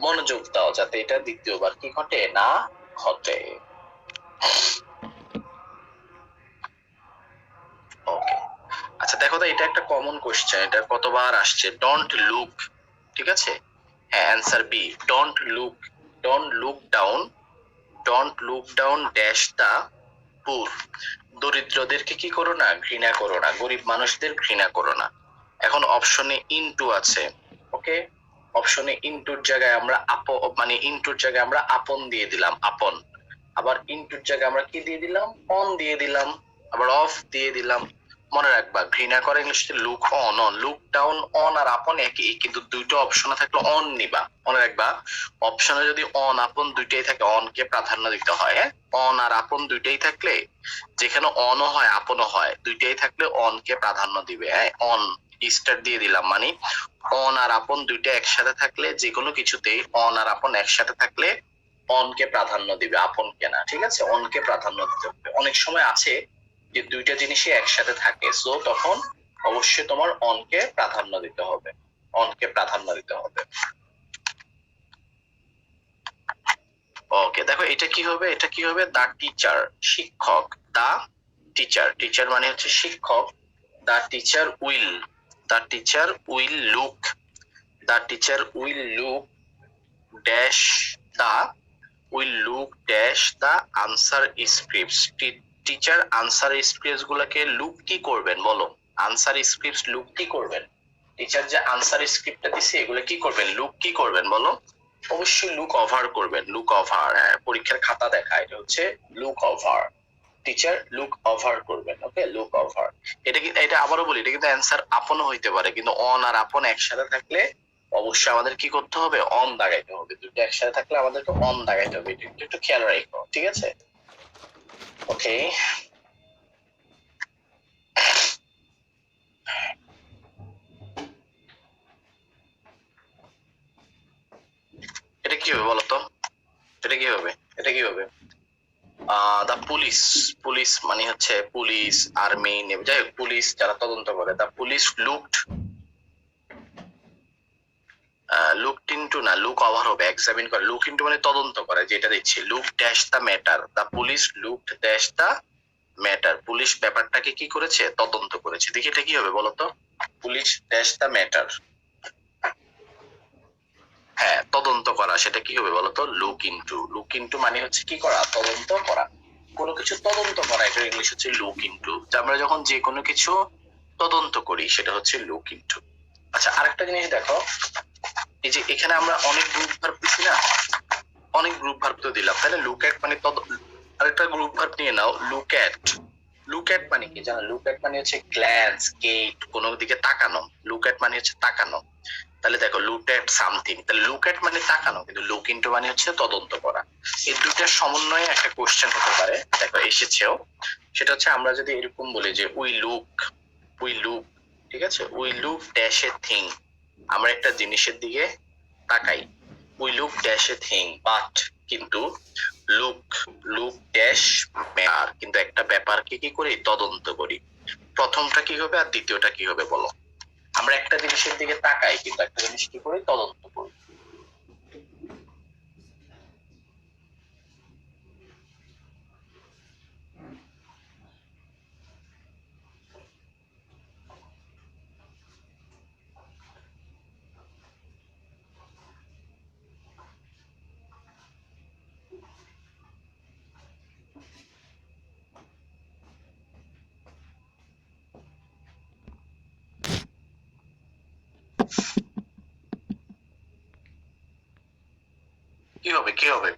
মনোযোগ দাও যাতে এটা দ্বিতীয়বার কি ঘটে, না ঘটে। ওকে, আচ্ছা দেখো তো, এটা একটা কমন কোশ্চেন, এটা কতবার আসছে, ডোন্ট লুক, ঠিক আছে। হ্যাঁ, answer B, don't look, don't look down, don't look down dash the poor. দরিদ্রদেরকে কি করো না, ঘৃণা করো না, গরিব মানুষদের ঘৃণা করো না। এখন অপশনে ইনটু আছে, ওকে, অপশনে ইনটুর জায়গায় আমরা মানে ইনটুর জায়গায় আমরা আপন দিয়ে দিলাম, আপন। আবার ইনটুর জায়গায় আমরা কি দিয়ে দিলাম, অন দিয়ে দিলাম, আবার অফ দিয়ে দিলাম। মনে রাখবা, ঘৃণা করা ইংলিশে look on, on, look down, on আর আপন একই, কিন্তু দুইটা অপশনে থাকলে অন নিবা। মনে রাখবা, অপশনে যদি অন আপন দুইটাই থাকে, অন কে প্রাধান্য দিতে হয়। হ্যাঁ, অন আর আপন দুইটাই থাকলে, যেখানে অনও হয় আপনও হয়, দুইটাই থাকলে অন কে প্রাধান্য দিবে। হ্যাঁ, অন স্টার দিয়ে দিলাম, মানে অন আর আপন দুইটা একসাথে থাকলে, যে কোনো কিছুতেই অন আর আপন একসাথে থাকলে অন কে প্রাধান্য দিবে, আপন কে না, ঠিক আছে, অন কে প্রাধান্য দিতে হবে। অনেক সময় আছে যে দুইটা জিনিসই একসাথে থাকে, সো তখন অবশ্যই তোমার অন কে প্রাধান্য দিতে হবে, অন কে প্রাধান্য দিতে হবে। ওকে, দেখো এটা কি হবে, এটা কি হবে, দা টিচার, শিক্ষক, দা টিচার, টিচার মানে হচ্ছে শিক্ষক, the teacher will, the teacher will look, the teacher will look dash the, will look dash the answer scripts. Teacher answer scripts গুলাকে লুক কি করবেন বলো, আনসার স্ক্রিপ্টস লুক কি করবেন, টিচার যে আনসার স্ক্রিপ্টটা দিছে এগুলো কি করবেন, লুক কি করবেন বলো। অবশ্যই লুক ওভার করবেন, লুক ওভার। হ্যাঁ, পরীক্ষার খাতা দেখা, এটা হচ্ছে look over, teacher look over করবেন, ওকে, লুক ওভার। এটা কি, এটা আবারও বলি, এটা কিন্তু অ্যান্সার আপনও হইতে পারে, কিন্তু অন আর আপন একসাথে থাকলে অবশ্যই আমাদের কি করতে হবে, অন দাগাইতে হবে। দুটো একসাথে থাকলে আমাদেরকে অন দাগাইতে হবে, এটা একটু খেয়াল রাখো, ঠিক আছে। ওকে, এটা কি হবে বলতো, এটা কি হবে, এটা কি হবে, দা পুলিশ, পুলিশ মানে হচ্ছে পুলিশ, আর্মি, যাই হোক, পুলিশ যারা তদন্ত করে, the police looked, looked into না, লুক ওভার হবে, এক্সামিন করে, লুক ইনটু মানে তদন্ত করে, যেটা দিচ্ছি, look dash the matter, the police looked dash the matter, police ব্যাপারটাকে কি করেছে, তদন্ত করেছে। দেখি এটা কি হবে বলতো, পুলিশ ড্যাশ দা ম্যাটার, হ্যাঁ, তদন্ত করা, সেটা কি হবে বলতো, লুক ইনটু, লুক ইনটু মানে হচ্ছে কি করা, তদন্ত করা, কোনো কিছু তদন্ত করা, এটা ইংলিশ হচ্ছে লুক ইনটু। আমরা যখন যে কোনো কিছু তদন্ত করি সেটা হচ্ছে লুক ইনটু। আচ্ছা, আরেকটা জিনিস দেখো, এই যে এখানে আমরা অনেক গ্রুপ ভার্ব দিছি না, অনেক গ্রুপ ভার্ব তো দিলাম, তাহলে লুক এট মানে আরেকটা গ্রুপ ভার্ব নিয়ে নাও, লুক এট। লুক এট মানে কি জানো, লুক এট মানে হচ্ছে গ্ল্যান্স, গেট, কোনো দিকে তাকানো, লুক এট মানে হচ্ছে তাকানো। তাহলে দেখো, লুক এট সামথিং, তাহলে লুক এট মানে তাকানো, কিন্তু লুক ইনটু মানে হচ্ছে তদন্ত করা। এই দুইটার সমন্বয়ে একটা কোশ্চেন হতে পারে, দেখো এসেছেও, সেটা হচ্ছে আমরা যদি এরকম বলি যে উই লুক, উই লুক, ঠিক আছে, we look dash a thing, আমরা একটা জিনিসের দিকে তাকাই, we look dash a thing, but, কিন্তু লুক, লুক ড্যাশ ম্যাটার, কিন্তু একটা ব্যাপারকে কি করি, তদন্ত করি। প্রথমটা কি হবে আর দ্বিতীয়টা কি হবে বলো, আমরা একটা জিনিসের দিকে তাকাই কিন্তু একটা জিনিস কি করি, তদন্ত করি। কি হবে, কি হবে,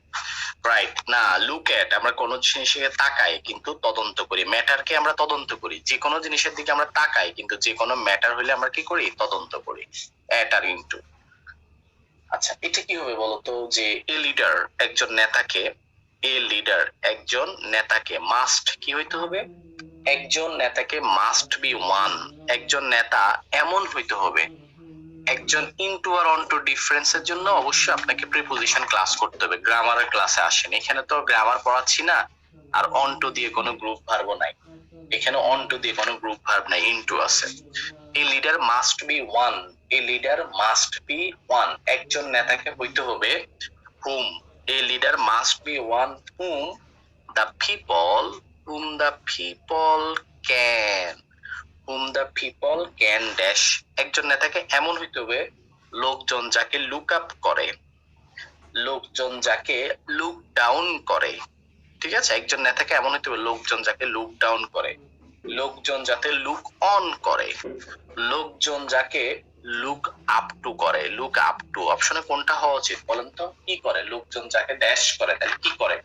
রাইট না, লুক এট আমরা কোন জিনিসের তাকাই কিন্তু তদন্ত করি, ম্যাটারকে আমরা তদন্ত করি, যে কোনো জিনিসের দিকে আমরা তাকাই কিন্তু যে কোনো ম্যাটার হলে আমরা কি করি, তদন্ত করি, এট আর ইনটু। আচ্ছা, এটা কি হবে বলতো, যে এ লিডার একজন নেতাকে, এ লিডার একজন নেতাকে, মাস্ট কি হইতে হবে, একজন নেতাকে মাস্ট বি ওয়ান, একজন নেতা এমন হইতে হবে। একজন ইনটু আর অনটু ডিফারেন্সের জন্য অবশ্যই আপনাকে প্রিপোজিশন ক্লাস করতে হবে, গ্রামারের ক্লাসে আসেন, এখানে তো গ্রামার পড়াচ্ছি না, আর অনটু দিয়ে কোনো গ্রুপ ভার্ব নাই, এখানে অনটু দিয়ে কোনো গ্রুপ ভার্ব নাই, ইনটু আছে। A leader must be one, a leader must be one, একজন নেতাকে হইতে হবে hmm, a leader must be one hmm the people, whom the people can, whom the people can dash, একজন নেতাকে এমন হইতে হবে লোকজন যাকে লুক আপ করে, লোকজন যাকে লুক ডাউন করে। ঠিক আছে, একজন নেতাকে এমন হইতে হবে লোকজন যাকে লুক ডাউন করে, লোকজন যাতে লুক অন করে, লোকজন যাকে লুক আপ টু করে। লুক আপ টু অপশনে কোনটা হওয়া উচিত বলেন তো? কি করে? লোকজন যাকে ড্যাশ করে, তাহলে কি করে?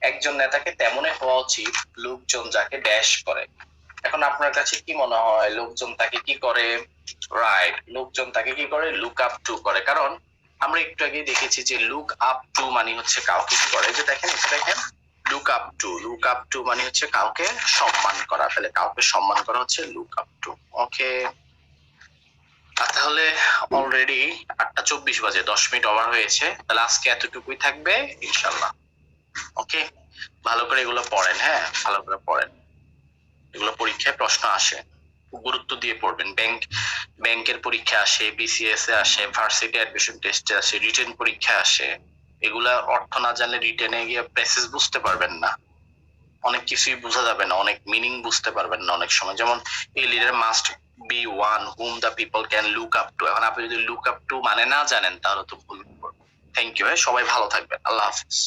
একজন নেতাকে তেমনই হওয়া উচিত লোকজন যাকে ড্যাশ করে। এখন আপনার কাছে কি মনে হয় লোকজন তাকে কি করে? রাইট, লোকজন তাকে কি করে? লুক আপ টু করে। কারণ আমরা একটু আগে দেখেছি যে লুক আপ টু মানে হচ্ছে কাউকে কি করে, যে দেখেন এটা দেখেন look up to, look up to মানে হচ্ছে কাউকে সম্মান করা, তাহলে কাউকে সম্মান করা হচ্ছে লুক আপ টু। ওকে, তাহলে অলরেডি 8:24 বাজে, 10 মিনিট ওভার হয়েছে, তাহলে আজকে এতটুকুই থাকবে ইনশাল্লাহ। ওকে, ভালো করে এগুলো পড়েন, হ্যাঁ ভালো করে পড়েন, এগুলো পরীক্ষায় প্রশ্ন আসে, গুরুত্ব দিয়ে পড়বেন। ব্যাংকের পরীক্ষা আসে, বিসিএস এ আসে, ভার্সিটি অ্যাডমিশন টেস্টে আসে, রিটেন পরীক্ষা আসে। এগুলা অর্থ না জানলে রিটেনে গিয়ে প্যাসেজ বুঝতে পারবেন না, অনেক কিছুই বোঝা যাবে না, অনেক মিনিং বুঝতে পারবেন না অনেক সময়। যেমন এই leader must be one hmm the people can look up to, এখন আপনি যদি লুক আপ টু মানে না জানেন তাহলে তো ভুল। থ্যাংক ইউ, সবাই ভালো থাকবেন, আল্লাহ হাফিজ।